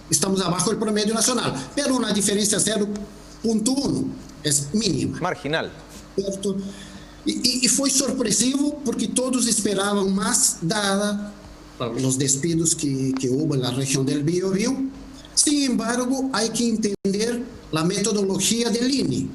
Estamos abajo del promedio nacional, pero una diferencia 0,1 es mínima. Marginal. ¿Cierto? Y fue sorpresivo porque todos esperaban más, dada los despidos que hubo en la región del Biobío. Sin embargo, hay que entender la metodología del INE,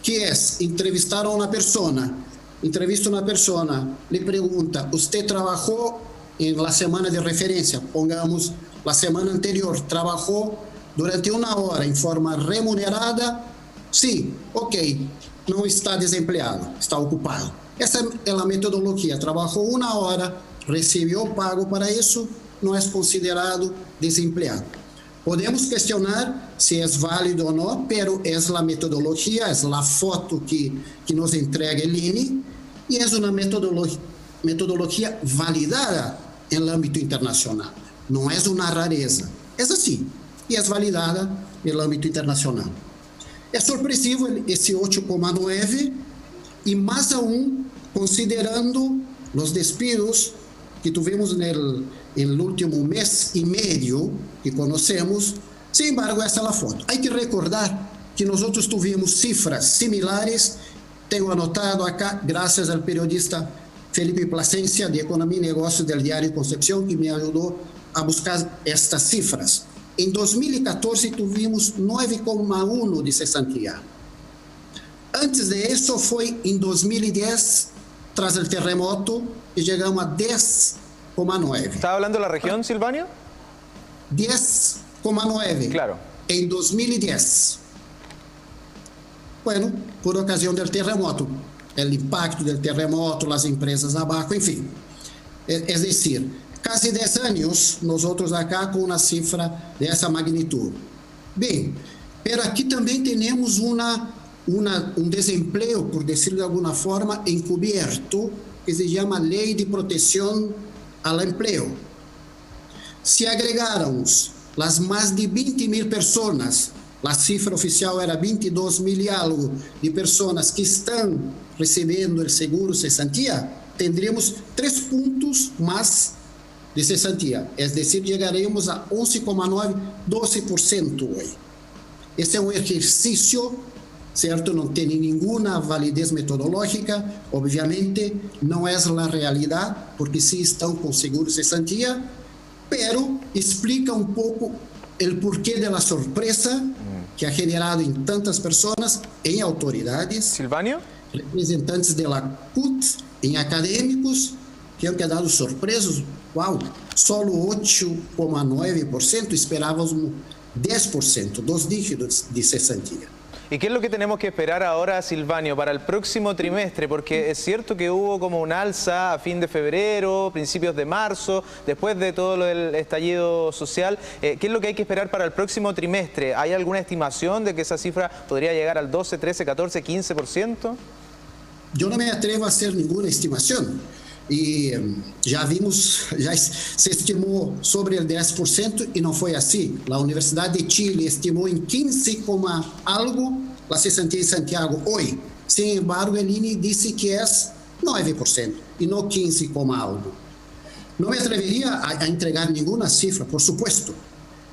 que es entrevistar a una persona. Entrevista una persona, le pregunta, ¿usted trabajó en la semana de referencia? Pongamos, la semana anterior, ¿trabajó durante 1 hora en forma remunerada? Sí, ok, no está desempleado, está ocupado. Esa es la metodología, trabajó 1 hora, recibió pago para eso, no es considerado desempleado. Podemos questionar si es válido o no, pero es la metodología, es la foto que nos entrega el INE, y es una metodología validada en el ámbito internacional. No es una rareza, es así, y es validada en el ámbito internacional. Es sorpresivo ese 8,9, y más aún considerando los despidos que tuvimos en el último mes y medio que conocemos. Sin embargo, essa é a foto. Hay que recordar que nosotros tuvimos cifras similares. Tengo anotado acá, gracias al periodista Felipe Plasencia, de Economía y Negocios del diario Concepción, que me ayudó a buscar estas cifras. En 2014 tuvimos 9,1 de cesantía. Antes de eso fue en 2010, tras el terremoto, y llegamos a 10,9. ¿Estaba hablando de la región, Silvanio? 10,9. Claro. En 2010. Bueno, por ocasión del terremoto. El impacto del terremoto, las empresas abajo, en fin. Es decir, casi 10 años nosotros acá con una cifra de esa magnitud. Bien, pero aquí también tenemos una un desempleo, por decirlo de alguna forma, encubierto, que se llama Ley de Protección al Empleo. Si agregáramos las más de 20.000 personas, la cifra oficial era 22.000 y algo de personas que están recibiendo el seguro cesantía, tendríamos 3 puntos más de cesantía, es decir, llegaremos a 11,9, 12% hoy. Este es un ejercicio, ¿cierto? No tiene ninguna validez metodológica, obviamente no es la realidad, porque sí están con seguro cesantía, pero explica un poco el porqué de la sorpresa que ha generado en tantas personas, en autoridades, Silvanio, representantes de la CUT, en académicos, que han quedado sorpresos. ¡Wow! Solo 8,9%, esperábamos 10%, 2 dígitos de cesantía. ¿Y qué es lo que tenemos que esperar ahora, Silvanio, para el próximo trimestre? Porque es cierto que hubo como un alza a fin de febrero, principios de marzo, después de todo lo del estallido social. ¿Qué es lo que hay que esperar para el próximo trimestre? ¿Hay alguna estimación de que esa cifra podría llegar al 12, 13, 14, 15%? Yo no me atrevo a hacer ninguna estimación. Y ya vimos, ya se estimó sobre el 10% y no fue así. La Universidad de Chile estimó en 15, algo la cesantía en Santiago hoy. Sin embargo, el INE dice que es 9% y no 15, algo. No me atrevería a entregar ninguna cifra, por supuesto,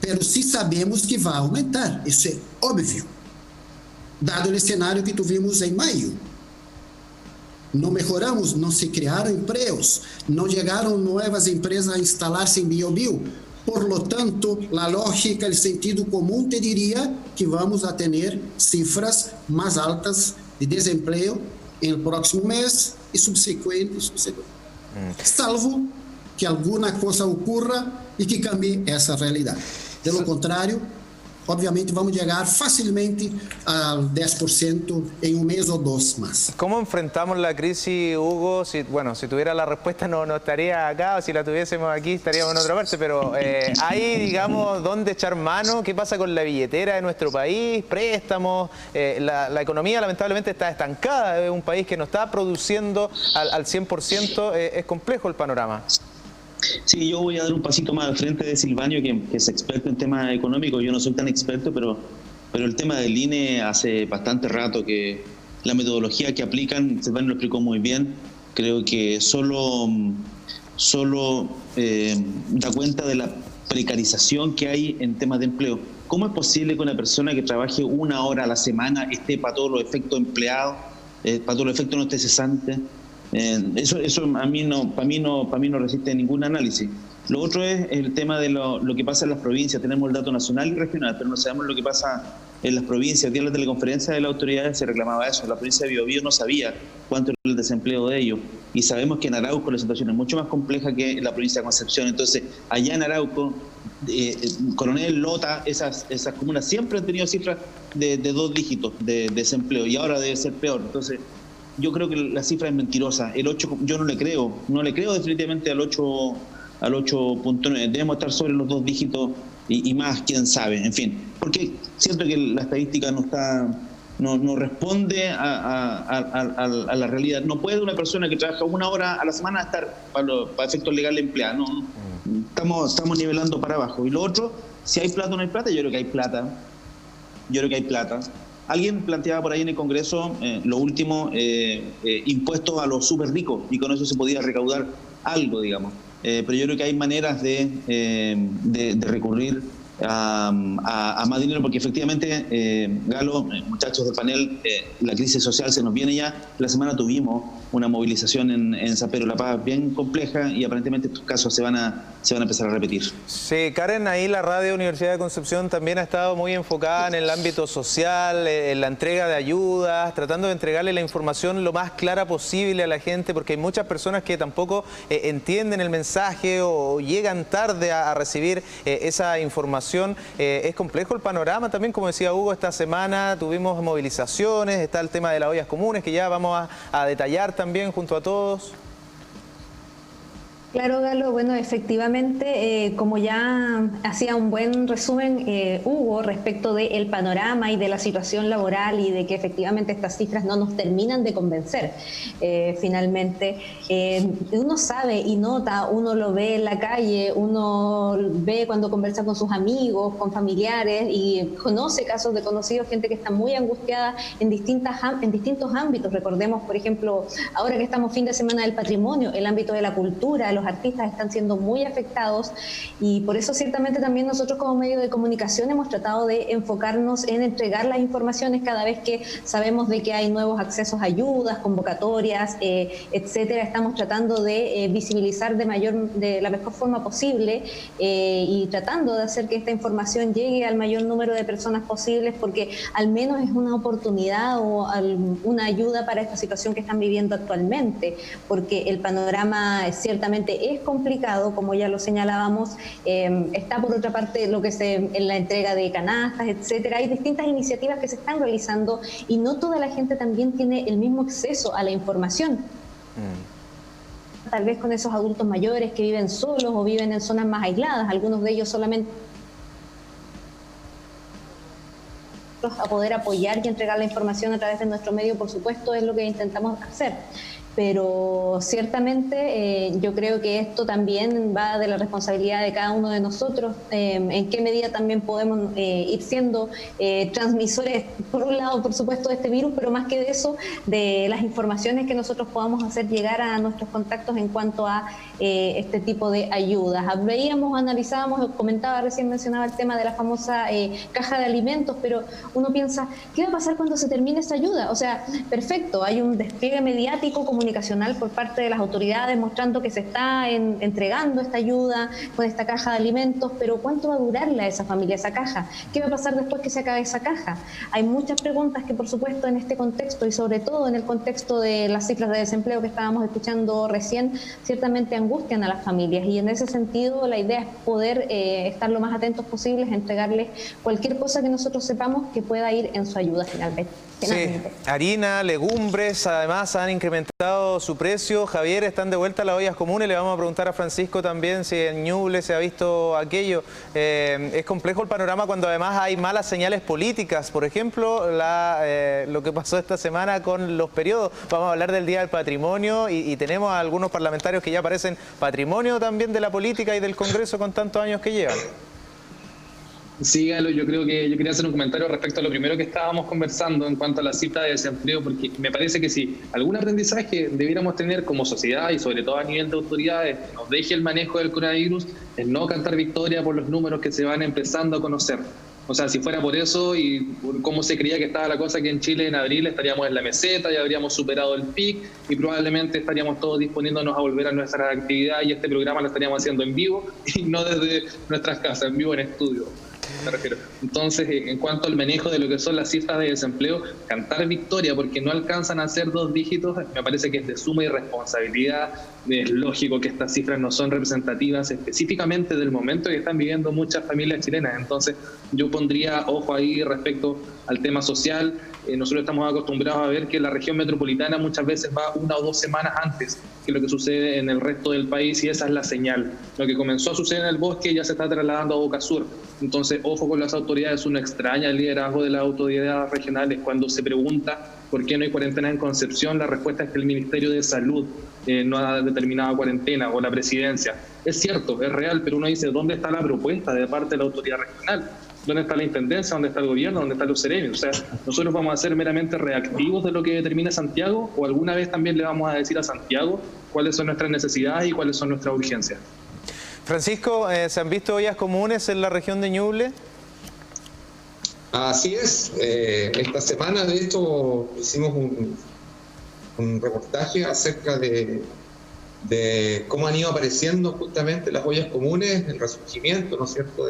pero sí sabemos que va a aumentar. Eso es obvio, dado el escenario que tuvimos en mayo. No mejoramos, no se crearon empleos, no llegaron nuevas empresas a instalarse en Biobío. Por lo tanto, la lógica, el sentido común te diría que vamos a tener cifras más altas de desempleo en el próximo mes y subsecuente. Salvo que alguna cosa ocurra y que cambie esa realidad. De lo contrario, obviamente vamos a llegar fácilmente al 10% en un mes o 2 más. ¿Cómo enfrentamos la crisis, Hugo? Si tuviera la respuesta no estaría acá, o si la tuviésemos aquí estaríamos en otra parte, pero ¿hay, digamos, dónde echar mano? ¿Qué pasa con la billetera de nuestro país? ¿Préstamos? La economía lamentablemente está estancada, es un país que no está produciendo al 100%, es complejo el panorama. Sí, yo voy a dar un pasito más al frente de Silvanio, que es experto en temas económicos. Yo no soy tan experto, pero el tema del INE hace bastante rato que la metodología que aplican, Silvanio lo explicó muy bien, creo que solo da cuenta de la precarización que hay en temas de empleo. ¿Cómo es posible que una persona que trabaje 1 hora a la semana esté para todos los efectos empleados, para todos los efectos no esté cesante? Eso para mí no resiste ningún análisis. Lo otro es el tema de lo que pasa en las provincias. Tenemos el dato nacional y regional, pero no sabemos lo que pasa en las provincias. El día de la teleconferencia de las autoridades se reclamaba eso. La provincia de Biobío no sabía cuánto era el desempleo de ellos. Y sabemos que en Arauco la situación es mucho más compleja que en la provincia de Concepción. Entonces, allá en Arauco, Coronel, Lota, esas comunas siempre han tenido cifras de 2 dígitos de desempleo, y ahora debe ser peor. Entonces, yo creo que la cifra es mentirosa. El 8, yo no le creo definitivamente al 8.9. Debemos estar sobre los 2 dígitos y más, quién sabe. En fin, porque siento que la estadística no responde a la realidad. No puede una persona que trabaja 1 hora a la semana estar para efectos legales empleada. No. Estamos nivelando para abajo. Y lo otro, si hay plata o no hay plata, yo creo que hay plata. Alguien planteaba por ahí en el Congreso, lo último, impuestos a los súper ricos, y con eso se podía recaudar algo, digamos. Pero yo creo que hay maneras de recurrir a más dinero, porque efectivamente, Galo, muchachos del panel, la crisis social se nos viene ya. La semana tuvimos una movilización en San Pedro de la Paz bien compleja, y aparentemente estos casos se van a empezar a repetir. Sí, Karen, ahí la Radio Universidad de Concepción también ha estado muy enfocada en el ámbito social, en la entrega de ayudas, tratando de entregarle la información lo más clara posible a la gente, porque hay muchas personas que tampoco entienden el mensaje o llegan tarde a recibir esa información. Es complejo el panorama también, como decía Hugo, esta semana tuvimos movilizaciones, está el tema de las ollas comunes, que ya vamos a detallar también junto a todos. Claro, Galo. Bueno, efectivamente, como ya hacía un buen resumen Hugo respecto del panorama y de la situación laboral y de que efectivamente estas cifras no nos terminan de convencer. Finalmente, uno sabe y nota, uno lo ve en la calle, uno ve cuando conversa con sus amigos, con familiares y conoce casos de conocidos, gente que está muy angustiada en distintos ámbitos. Recordemos, por ejemplo, ahora que estamos fin de semana del patrimonio, el ámbito de la cultura, los artistas están siendo muy afectados y por eso ciertamente también nosotros como medio de comunicación hemos tratado de enfocarnos en entregar las informaciones cada vez que sabemos de que hay nuevos accesos a ayudas, convocatorias, etcétera. Estamos tratando de visibilizar de la mejor forma posible y tratando de hacer que esta información llegue al mayor número de personas posibles, porque al menos es una oportunidad o una ayuda para esta situación que están viviendo actualmente, porque el panorama ciertamente es complicado, como ya lo señalábamos. Está por otra parte lo que en la entrega de canastas, etcétera. Hay distintas iniciativas que se están realizando y no toda la gente también tiene el mismo acceso a la información. Tal vez con esos adultos mayores que viven solos o viven en zonas más aisladas, algunos de ellos solamente a poder apoyar y entregar la información a través de nuestro medio, por supuesto, es lo que intentamos hacer. Pero ciertamente yo creo que esto también va de la responsabilidad de cada uno de nosotros, en qué medida también podemos ir siendo transmisores, por un lado, por supuesto, de este virus, pero más que de eso, de las informaciones que nosotros podamos hacer llegar a nuestros contactos en cuanto a este tipo de ayudas. Veíamos, analizábamos, comentaba, recién mencionaba el tema de la famosa caja de alimentos, pero uno piensa, ¿qué va a pasar cuando se termine esta ayuda? O sea, perfecto, hay un despliegue mediático, comunicacional por parte de las autoridades mostrando que se está entregando esta ayuda con esta caja de alimentos, pero ¿cuánto va a durarle a esa familia esa caja? ¿Qué va a pasar después que se acabe esa caja? Hay muchas preguntas que, por supuesto, en este contexto y sobre todo en el contexto de las cifras de desempleo que estábamos escuchando recién, ciertamente angustian a las familias, y en ese sentido la idea es poder estar lo más atentos posibles, entregarles cualquier cosa que nosotros sepamos que pueda ir en su ayuda finalmente. Sí, harina, legumbres, además han incrementado su precio. Javier, están de vuelta las ollas comunes. Le vamos a preguntar a Francisco también si en Ñuble se ha visto aquello. Es complejo el panorama cuando además hay malas señales políticas. Por ejemplo, lo que pasó esta semana con los periodos. Vamos a hablar del Día del Patrimonio y tenemos a algunos parlamentarios que ya parecen patrimonio también de la política y del Congreso con tantos años que llevan. Sí, Galo, yo quería hacer un comentario respecto a lo primero que estábamos conversando en cuanto a la cifra de desempleo, porque me parece que si algún aprendizaje debiéramos tener como sociedad y sobre todo a nivel de autoridades, que nos deje el manejo del coronavirus, es no cantar victoria por los números que se van empezando a conocer. O sea, si fuera por eso y por cómo se creía que estaba la cosa, que en Chile en abril estaríamos en la meseta, ya habríamos superado el pic y probablemente estaríamos todos disponiéndonos a volver a nuestra actividad, y este programa lo estaríamos haciendo en vivo y no desde nuestras casas, en vivo en estudio. Me refiero. Entonces, en cuanto al manejo de lo que son las cifras de desempleo, cantar victoria porque no alcanzan a ser 2 dígitos, me parece que es de suma irresponsabilidad. Es lógico que estas cifras no son representativas específicamente del momento que están viviendo muchas familias chilenas. Entonces, yo pondría ojo ahí respecto al tema social. Nosotros estamos acostumbrados a ver que la región metropolitana muchas veces va 1 o 2 semanas antes que lo que sucede en el resto del país, y esa es la señal. Lo que comenzó a suceder en el Bosque ya se está trasladando a Boca Sur. Entonces, ojo con las autoridades. Uno extraña el liderazgo de las autoridades regionales cuando se pregunta por qué no hay cuarentena en Concepción. La respuesta es que el Ministerio de Salud no ha determinado cuarentena, o la presidencia. Es cierto, es real, pero uno dice, ¿dónde está la propuesta de parte de la autoridad regional? ¿Dónde está la intendencia? ¿Dónde está el gobierno? ¿Dónde están los serenios? O sea, nosotros vamos a ser meramente reactivos de lo que determina Santiago, o alguna vez también le vamos a decir a Santiago cuáles son nuestras necesidades y cuáles son nuestras urgencias. Francisco, ¿se han visto ollas comunes en la región de Ñuble? Así es. Esta semana, de hecho, hicimos un reportaje acerca de cómo han ido apareciendo justamente las ollas comunes, el resurgimiento, ¿no es cierto?,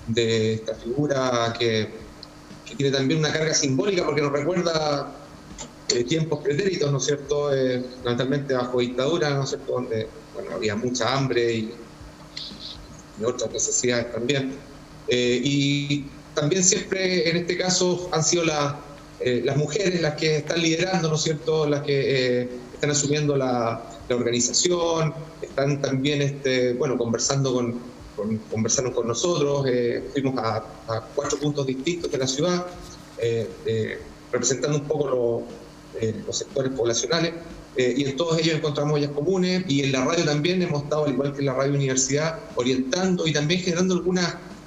de esta figura que tiene también una carga simbólica porque nos recuerda tiempos pretéritos, ¿no es cierto?, fundamentalmente bajo dictadura, ¿no es cierto?, donde había mucha hambre y otras necesidades también. Y también siempre en este caso han sido las mujeres las que están liderando, ¿no es cierto?, las que están asumiendo la la organización, están también conversaron con nosotros, fuimos a 4 puntos distintos de la ciudad, representando un poco los sectores poblacionales, y en todos ellos encontramos ollas comunes, y en la radio también hemos estado, al igual que en la radio universidad, orientando y también generando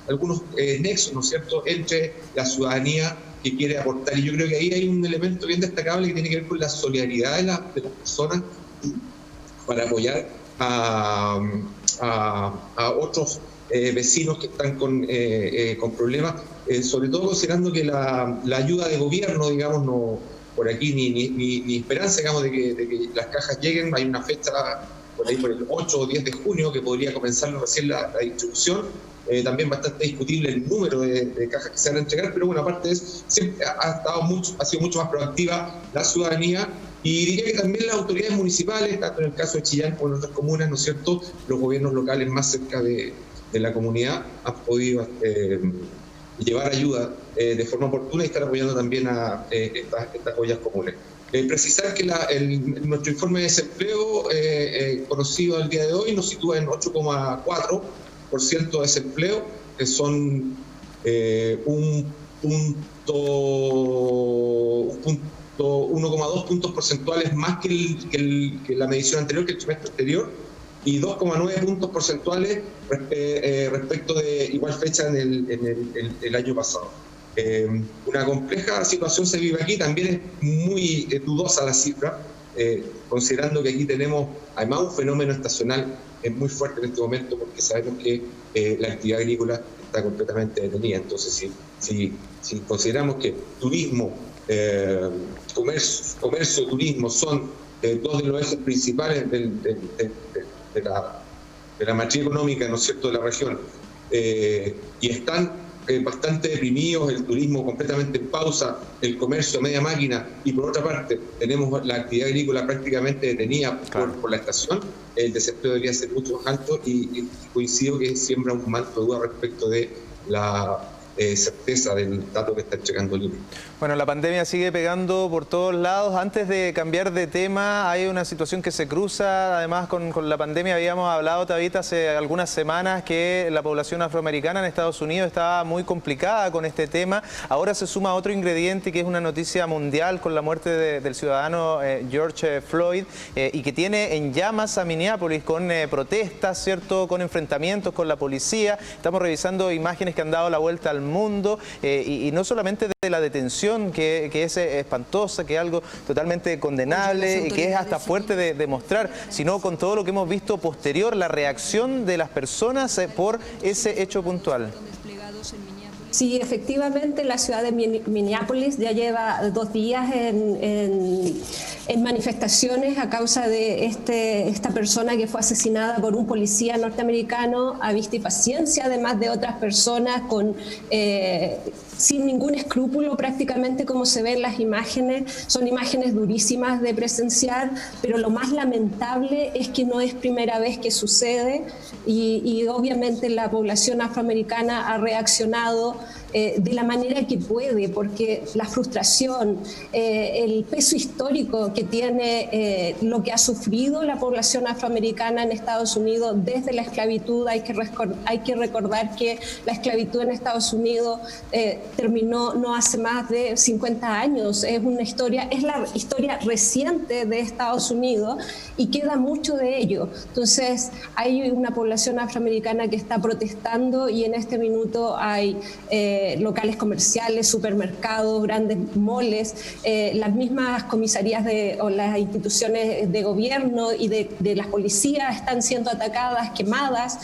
algunos nexos, ¿no es cierto?, entre la ciudadanía que quiere aportar. Y yo creo que ahí hay un elemento bien destacable que tiene que ver con la solidaridad de las personas para apoyar a otros vecinos que están con problemas, sobre todo considerando que la ayuda de gobierno, digamos, no por aquí ni esperanza, digamos, de que las cajas lleguen. Hay una fecha por ahí por el 8 o 10 de junio que podría comenzar recién la distribución. También bastante discutible el número de cajas que se van a entregar, pero bueno, aparte de eso, siempre ha sido mucho más proactiva la ciudadanía, y diría que también las autoridades municipales, tanto en el caso de Chillán como en otras comunas, ¿no es cierto?, los gobiernos locales más cerca de la comunidad han podido llevar ayuda de forma oportuna y estar apoyando también a estas ollas comunes. Precisar que nuestro informe de desempleo conocido al día de hoy nos sitúa en 8,4% de desempleo, que son 1,2 puntos porcentuales más que la medición anterior, que el trimestre anterior, y 2,9 puntos porcentuales respecto de igual fecha en el año pasado. Una compleja situación se vive aquí, también es muy dudosa la cifra, considerando que aquí tenemos además un fenómeno estacional muy fuerte en este momento, porque sabemos que la actividad agrícola está completamente detenida. Entonces, si consideramos que turismo, comercio y turismo son dos de los ejes principales de la matriz económica, ¿no es cierto?, de la región, y están bastante deprimidos, el turismo completamente en pausa, el comercio a media máquina, y por otra parte tenemos la actividad agrícola prácticamente detenida por la estación, el desempleo debería ser mucho más alto, y coincido que siembra un manto de duda respecto de la certeza del dato que está entregando el INE. Bueno, la pandemia sigue pegando por todos lados. Antes de cambiar de tema, hay una situación que se cruza además con la pandemia. Habíamos hablado, Tabita, hace algunas semanas que la población afroamericana en Estados Unidos estaba muy complicada con este tema. Ahora se suma otro ingrediente que es una noticia mundial con la muerte del ciudadano George Floyd, y que tiene en llamas a Minneapolis con protestas, ¿cierto?, con enfrentamientos con la policía. Estamos revisando imágenes que han dado la vuelta al mundo, y no solamente de la detención, que es espantosa, que es algo totalmente condenable y que es hasta fuerte de demostrar, sino con todo lo que hemos visto posterior, la reacción de las personas por ese hecho puntual. Sí, efectivamente, la ciudad de Minneapolis ya lleva 2 días en manifestaciones a causa de esta persona que fue asesinada por un policía norteamericano a vista y paciencia, además de otras personas sin ningún escrúpulo, prácticamente, como se ven las imágenes. Son imágenes durísimas de presenciar, pero lo más lamentable es que no es primera vez que sucede, y obviamente la población afroamericana ha reaccionado de la manera que puede, porque la frustración, el peso histórico que tiene lo que ha sufrido la población afroamericana en Estados Unidos desde la esclavitud. Hay que recordar que la esclavitud en Estados Unidos terminó no hace más de 50 años. Es la historia reciente de Estados Unidos, y queda mucho de ello. Entonces hay una población afroamericana que está protestando, y en este minuto hay locales comerciales, supermercados, grandes moles, las mismas comisarías o las instituciones de gobierno y de las policías están siendo atacadas, quemadas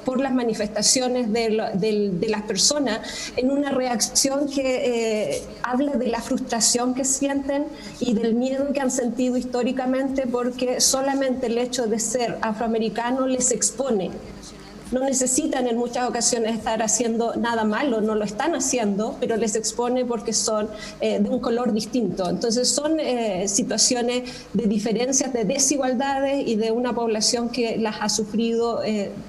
por las manifestaciones de las personas, en una reacción que habla de la frustración que sienten y del miedo que han sentido históricamente, porque solamente el hecho de ser afroamericano les expone no necesitan en muchas ocasiones estar haciendo nada malo, no lo están haciendo, pero les expone porque son de un color distinto. Entonces son situaciones de diferencias, de desigualdades y de una población que las ha sufrido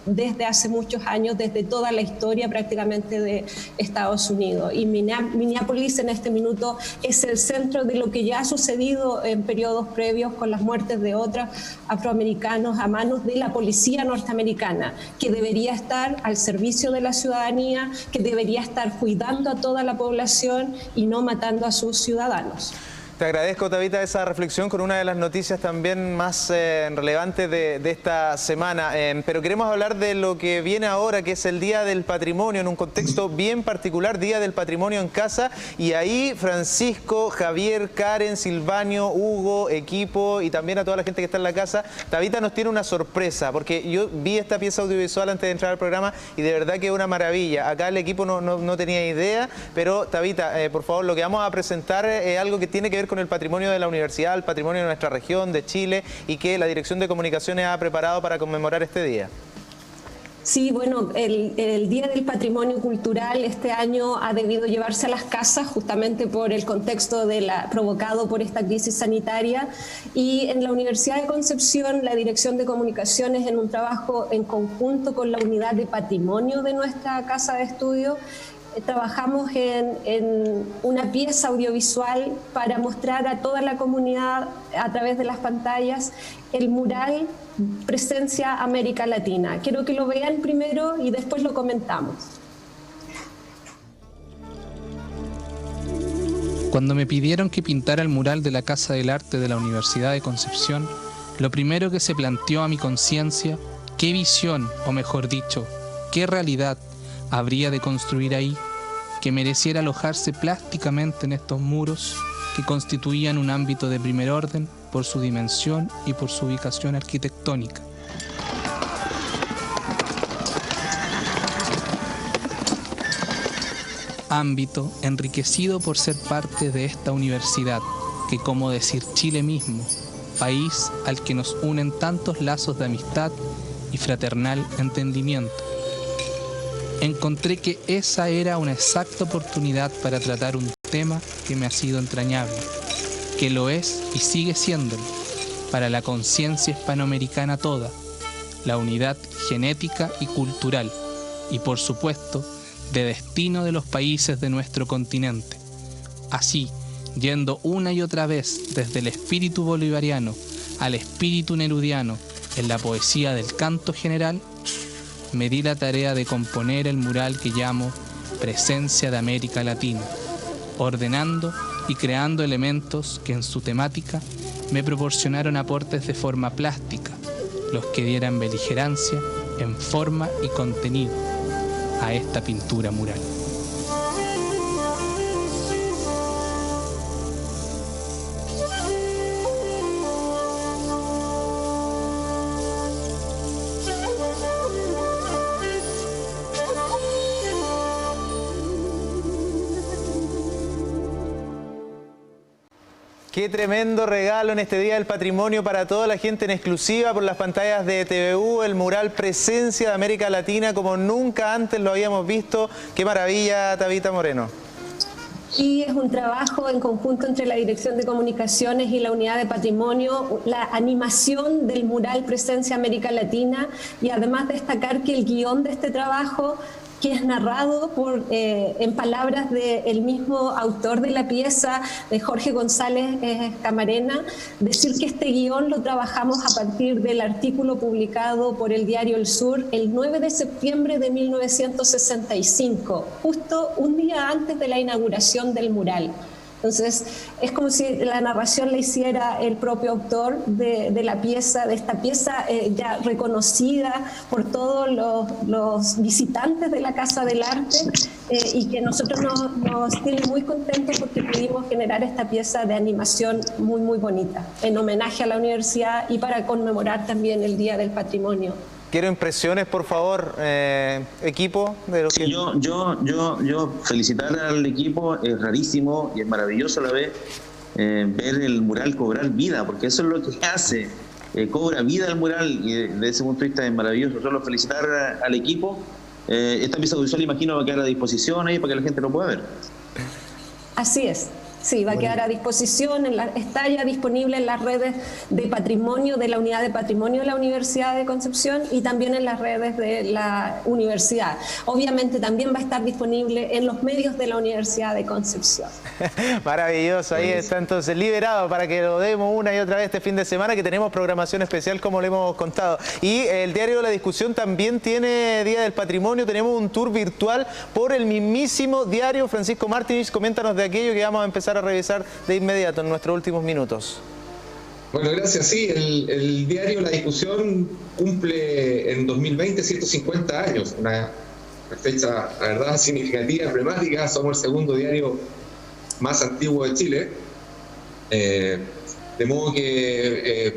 desde hace muchos años, desde toda la historia prácticamente de Estados Unidos. Y Minneapolis en este minuto es el centro de lo que ya ha sucedido en periodos previos con las muertes de otros afroamericanos a manos de la policía norteamericana, que debería estar al servicio de la ciudadanía, que debería estar cuidando a toda la población y no matando a sus ciudadanos. Te agradezco, Tabita, esa reflexión con una de las noticias también más relevantes de esta semana. Pero queremos hablar de lo que viene ahora, que es el Día del Patrimonio, en un contexto bien particular, Día del Patrimonio en casa. Y ahí Francisco, Javier, Karen, Silvanio, Hugo, equipo y también a toda la gente que está en la casa, Tabita nos tiene una sorpresa, porque yo vi esta pieza audiovisual antes de entrar al programa y de verdad que es una maravilla. Acá el equipo no tenía idea, pero Tabita, por favor, lo que vamos a presentar es algo que tiene que ver con el patrimonio de la universidad, el patrimonio de nuestra región, de Chile, y que la Dirección de Comunicaciones ha preparado para conmemorar este día. Sí, bueno, el Día del Patrimonio Cultural este año ha debido llevarse a las casas justamente por el contexto provocado por esta crisis sanitaria, y en la Universidad de Concepción la Dirección de Comunicaciones, en un trabajo en conjunto con la unidad de patrimonio de nuestra casa de estudio, trabajamos en una pieza audiovisual para mostrar a toda la comunidad a través de las pantallas el mural Presencia América Latina. Quiero que lo vean primero y después lo comentamos. Cuando me pidieron que pintara el mural de la Casa del Arte de la Universidad de Concepción, lo primero que se planteó a mi conciencia, qué visión, o mejor dicho, qué realidad habría de construir ahí que mereciera alojarse plásticamente en estos muros que constituían un ámbito de primer orden por su dimensión y por su ubicación arquitectónica. Ámbito enriquecido por ser parte de esta universidad, que, como decir Chile mismo, país al que nos unen tantos lazos de amistad y fraternal entendimiento. Encontré que esa era una exacta oportunidad para tratar un tema que me ha sido entrañable, que lo es y sigue siéndolo, para la conciencia hispanoamericana toda, la unidad genética y cultural, y por supuesto, de destino de los países de nuestro continente. Así, yendo una y otra vez desde el espíritu bolivariano al espíritu nerudiano en la poesía del canto general, me di la tarea de componer el mural que llamo Presencia de América Latina, ordenando y creando elementos que en su temática me proporcionaron aportes de forma plástica, los que dieran beligerancia en forma y contenido a esta pintura mural. Qué tremendo regalo en este Día del Patrimonio para toda la gente, en exclusiva por las pantallas de TVU, el mural Presencia de América Latina como nunca antes lo habíamos visto. Qué maravilla, Tabita Moreno. Y es un trabajo en conjunto entre la Dirección de Comunicaciones y la Unidad de Patrimonio, la animación del mural Presencia América Latina, y además destacar que el guión de este trabajo, que es narrado en palabras del mismo autor de la pieza, de Jorge González Camarena, decir que este guión lo trabajamos a partir del artículo publicado por el diario El Sur el 9 de septiembre de 1965, justo un día antes de la inauguración del mural. Entonces, es como si la narración la hiciera el propio autor de la pieza, de esta pieza ya reconocida por todos los visitantes de la Casa del Arte, y que nosotros nos tiene muy contentos porque pudimos generar esta pieza de animación muy, muy bonita, en homenaje a la universidad y para conmemorar también el Día del Patrimonio. Quiero impresiones, por favor, equipo. De lo que... Yo felicitar al equipo, es rarísimo y es maravilloso a la vez ver el mural cobrar vida, porque eso es lo que hace. cobra vida el mural y desde ese punto de vista es maravilloso. Solo felicitar al equipo. Esta pieza audiovisual imagino va a quedar a disposición ahí para que la gente lo pueda ver. Así es. Sí, va a quedar a disposición, está ya disponible en las redes de patrimonio, de la Unidad de Patrimonio de la Universidad de Concepción y también en las redes de la universidad. Obviamente también va a estar disponible en los medios de la Universidad de Concepción. Maravilloso, ahí está entonces liberado para que lo demos una y otra vez este fin de semana, que tenemos programación especial como le hemos contado. Y el Diario de la Discusión también tiene Día del Patrimonio, tenemos un tour virtual por el mismísimo diario. Francisco Martínez, coméntanos de aquello que vamos a empezar a revisar de inmediato en nuestros últimos minutos. Bueno, gracias. Sí, el diario La Discusión cumple en 2020 150 años, una fecha, la verdad, significativa, emblemática. Somos el segundo diario más antiguo de Chile. De modo que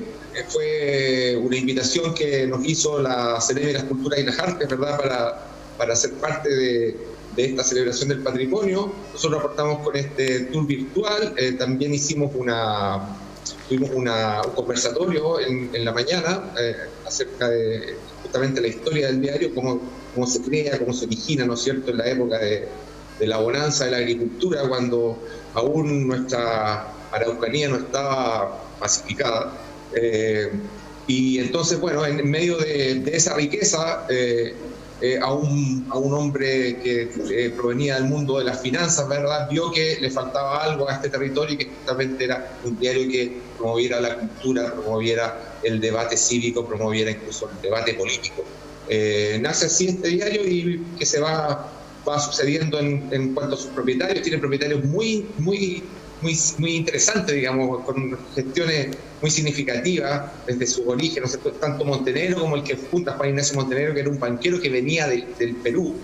fue una invitación que nos hizo la Seremi de las Culturas y las Artes, ¿verdad?, para ser parte de esta celebración del patrimonio. Nosotros aportamos con este tour virtual, también tuvimos un conversatorio en la mañana acerca de justamente la historia del diario, cómo se crea, cómo se origina, ¿no es cierto?, en la época de la bonanza de la agricultura, cuando aún nuestra Araucanía no estaba pacificada. Y entonces, bueno, en medio de esa riqueza, a un hombre que provenía del mundo de las finanzas, ¿verdad?, vio que le faltaba algo a este territorio y que justamente era un diario que promoviera la cultura, promoviera el debate cívico, promoviera incluso el debate político. Nace así este diario y que se va sucediendo en cuanto a sus propietarios. Tiene propietarios muy interesantes, digamos, con gestiones muy significativas desde sus orígenes, ¿no? Tanto Montenegro como el que funda Juan Ignacio Montenegro, que era un banquero que venía del Perú,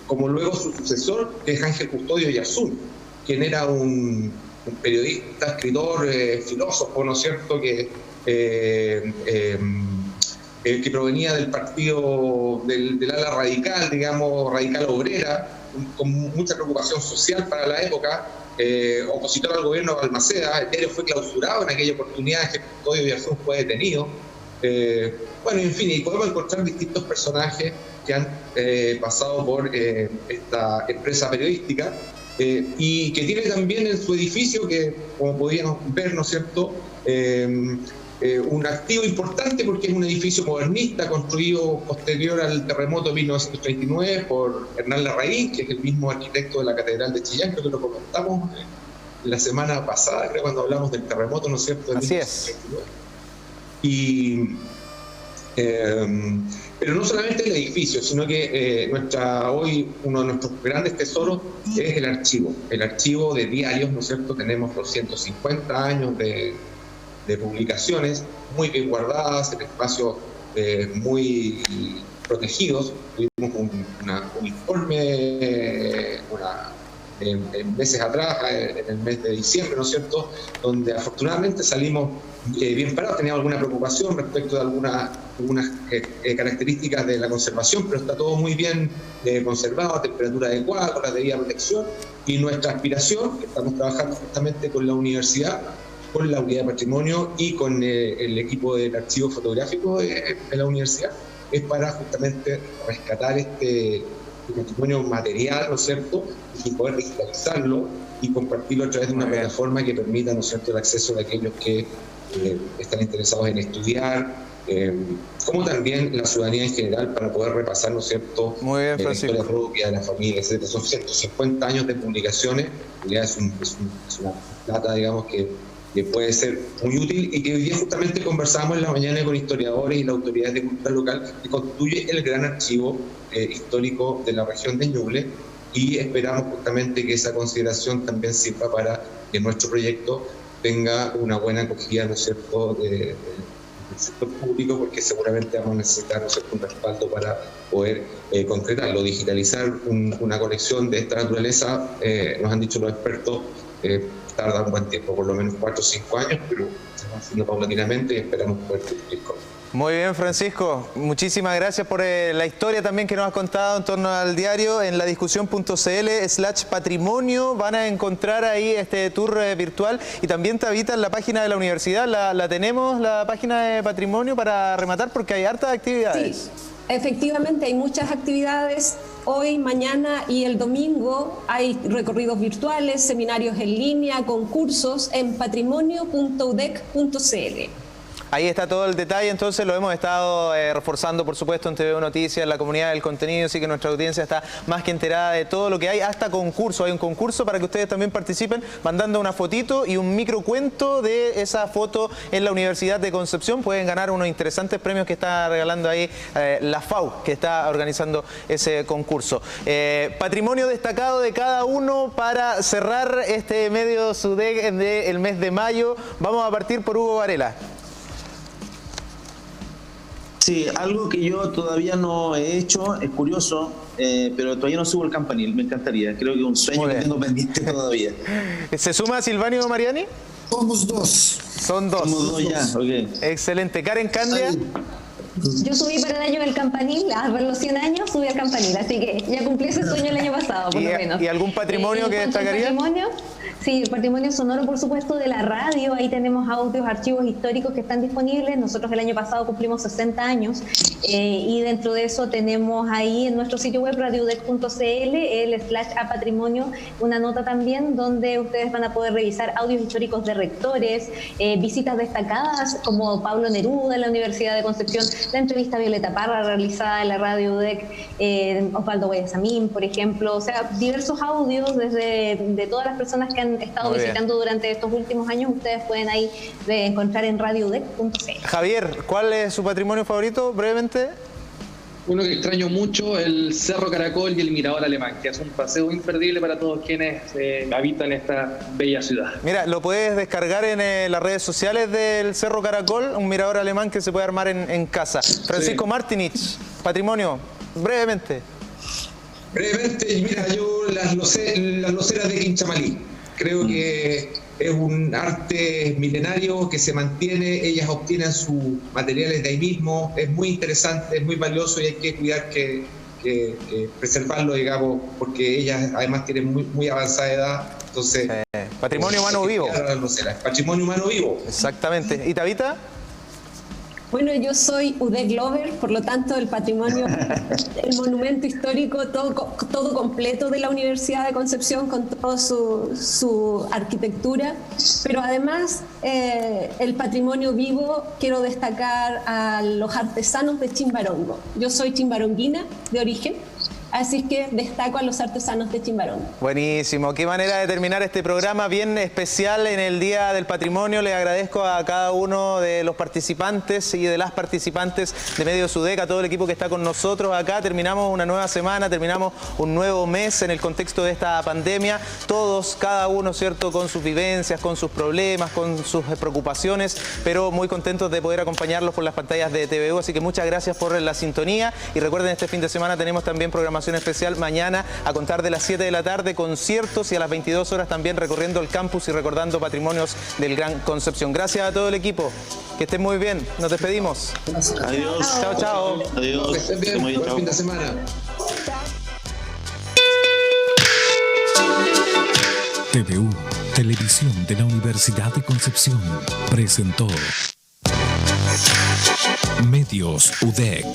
como luego su sucesor, que es Ángel Custodio Yarzún, quien era un periodista, escritor, filósofo, ¿no es cierto?, que provenía del partido del ala radical, digamos, radical obrera, con mucha preocupación social para la época, opositor al gobierno de Balmaceda. El diario fue clausurado en aquella oportunidad, que Custodio Yarzún fue detenido. Bueno, en fin, y podemos encontrar distintos personajes que han pasado por esta empresa periodística, y que tiene también en su edificio, que como podíamos ver, ¿no es cierto?, un activo importante, porque es un edificio modernista construido posterior al terremoto de 1939 por Hernán Larraín, que es el mismo arquitecto de la Catedral de Chillán. Creo que lo comentamos la semana pasada, creo, cuando hablamos del terremoto, ¿no es cierto?, de 1939. Pero no solamente el edificio, sino que hoy uno de nuestros grandes tesoros es el archivo de diarios, ¿no es cierto? Tenemos 250 años de publicaciones muy bien guardadas en espacios muy protegidos. Tuvimos un informe meses atrás, en el mes de diciembre, ¿no es cierto?, donde afortunadamente salimos bien parados. Teníamos alguna preocupación respecto de algunas características de la conservación, pero está todo muy bien conservado, a temperatura adecuada, con la debida protección. Y nuestra aspiración, que estamos trabajando justamente con la universidad, con la Unidad de Patrimonio y con el equipo del archivo fotográfico de la universidad, es para justamente rescatar este patrimonio material, ¿no es cierto?, y poder digitalizarlo y compartirlo a través de una plataforma que permita, ¿no es cierto?, el acceso de aquellos que están interesados en estudiar, como también la ciudadanía en general, para poder repasar, ¿no es cierto?, la historia propia de la familia, etc. Son 150 años de publicaciones, es una plata, digamos, que puede ser muy útil, y que hoy día justamente conversamos en la mañana con historiadores y las autoridades de cultura local, que constituye el gran archivo histórico de la región de Ñuble, y esperamos justamente que esa consideración también sirva para que nuestro proyecto tenga una buena acogida, ¿no es cierto?, del sector público, porque seguramente vamos a necesitar, ¿no es cierto?, un respaldo para poder concretarlo. Digitalizar una colección de esta naturaleza, nos han dicho los expertos, tarda un buen tiempo, por lo menos 4 o 5 años, pero se va haciendo paulatinamente y esperamos poder cumplir con Muy bien, Francisco. Muchísimas gracias por la historia también que nos has contado en torno al diario. En ladiscusión.cl/patrimonio van a encontrar ahí este tour virtual, y también Tabita en la página de la universidad. La tenemos, la página de patrimonio, para rematar, porque hay hartas actividades. Sí, efectivamente hay muchas actividades. Hoy, mañana y el domingo hay recorridos virtuales, seminarios en línea, concursos en patrimonio.udec.cl. Ahí está todo el detalle, entonces lo hemos estado reforzando, por supuesto, en TVU Noticias, en la comunidad del contenido, así que nuestra audiencia está más que enterada de todo lo que hay, hasta concurso. Hay un concurso para que ustedes también participen, mandando una fotito y un microcuento de esa foto en la Universidad de Concepción. Pueden ganar unos interesantes premios que está regalando ahí la FAU, que está organizando ese concurso. Patrimonio destacado de cada uno para cerrar este medio SUDEC del mes de mayo. Vamos a partir por Hugo Varela. Sí, algo que yo todavía no he hecho, es curioso, pero todavía no subo el campanil, me encantaría. Creo que es un sueño que tengo pendiente todavía. ¿Se suma Silvanio Mariani? Somos dos. Son dos. Somos dos ya, ok. Excelente. Karen Candia. Yo subí para el año del campanil, a ver los 100 años subí al campanil, así que ya cumplí ese sueño el año pasado, por lo menos. ¿Y algún patrimonio que destacaría? Patrimonio, sí, el patrimonio sonoro, por supuesto, de la radio. Ahí tenemos audios, archivos históricos que están disponibles. Nosotros el año pasado cumplimos 60 años y dentro de eso tenemos ahí en nuestro sitio web radioudec.cl /patrimonio una nota también donde ustedes van a poder revisar audios históricos de rectores, visitas destacadas como Pablo Neruda en la Universidad de Concepción, la entrevista a Violeta Parra realizada en la Radio UDEC, Osvaldo Guayasamín, por ejemplo. O sea, diversos audios de todas las personas que han estado visitando durante estos últimos años. Ustedes pueden ahí encontrar en radioudec.cl. Javier, ¿cuál es su patrimonio favorito, brevemente? Uno que extraño mucho, el Cerro Caracol y el Mirador Alemán, que es un paseo imperdible para todos quienes habitan esta bella ciudad. Mira, lo puedes descargar en las redes sociales del Cerro Caracol, un mirador alemán que se puede armar en casa. Francisco Martinich, patrimonio, brevemente. Brevemente, mira, yo las loceras de Quinchamalí. Creo que es un arte milenario que se mantiene, ellas obtienen sus materiales de ahí mismo, es muy interesante, es muy valioso y hay que cuidar que preservarlo, digamos, porque ellas además tienen muy avanzada edad, entonces... Patrimonio humano vivo. Patrimonio humano vivo. Exactamente. ¿Y Tabita? Bueno, yo soy UDEC Lover, por lo tanto el patrimonio, el monumento histórico, todo completo de la Universidad de Concepción con toda su arquitectura, pero además el patrimonio vivo, quiero destacar a los artesanos de Chimbarongo. Yo soy chimbaronguina de origen, así es que destaco a los artesanos de Chimbarongo. Buenísimo. Qué manera de terminar este programa bien especial en el Día del Patrimonio. Les agradezco a cada uno de los participantes y de las participantes de Medio SUDEC, a todo el equipo que está con nosotros acá. Terminamos una nueva semana, terminamos un nuevo mes en el contexto de esta pandemia. Todos, cada uno, ¿cierto?, con sus vivencias, con sus problemas, con sus preocupaciones, pero muy contentos de poder acompañarlos por las pantallas de TVU. Así que muchas gracias por la sintonía. Y recuerden, este fin de semana tenemos también programación especial mañana a contar de las 7 de la tarde, conciertos, y a las 22 horas también recorriendo el campus y recordando patrimonios del Gran Concepción. Gracias a todo el equipo. Que estén muy bien. Nos despedimos. Adiós. Chao, chao. Adiós. Que estén bien. Buen fin de semana. TVU, Televisión de la Universidad de Concepción, presentó Medios UDEC.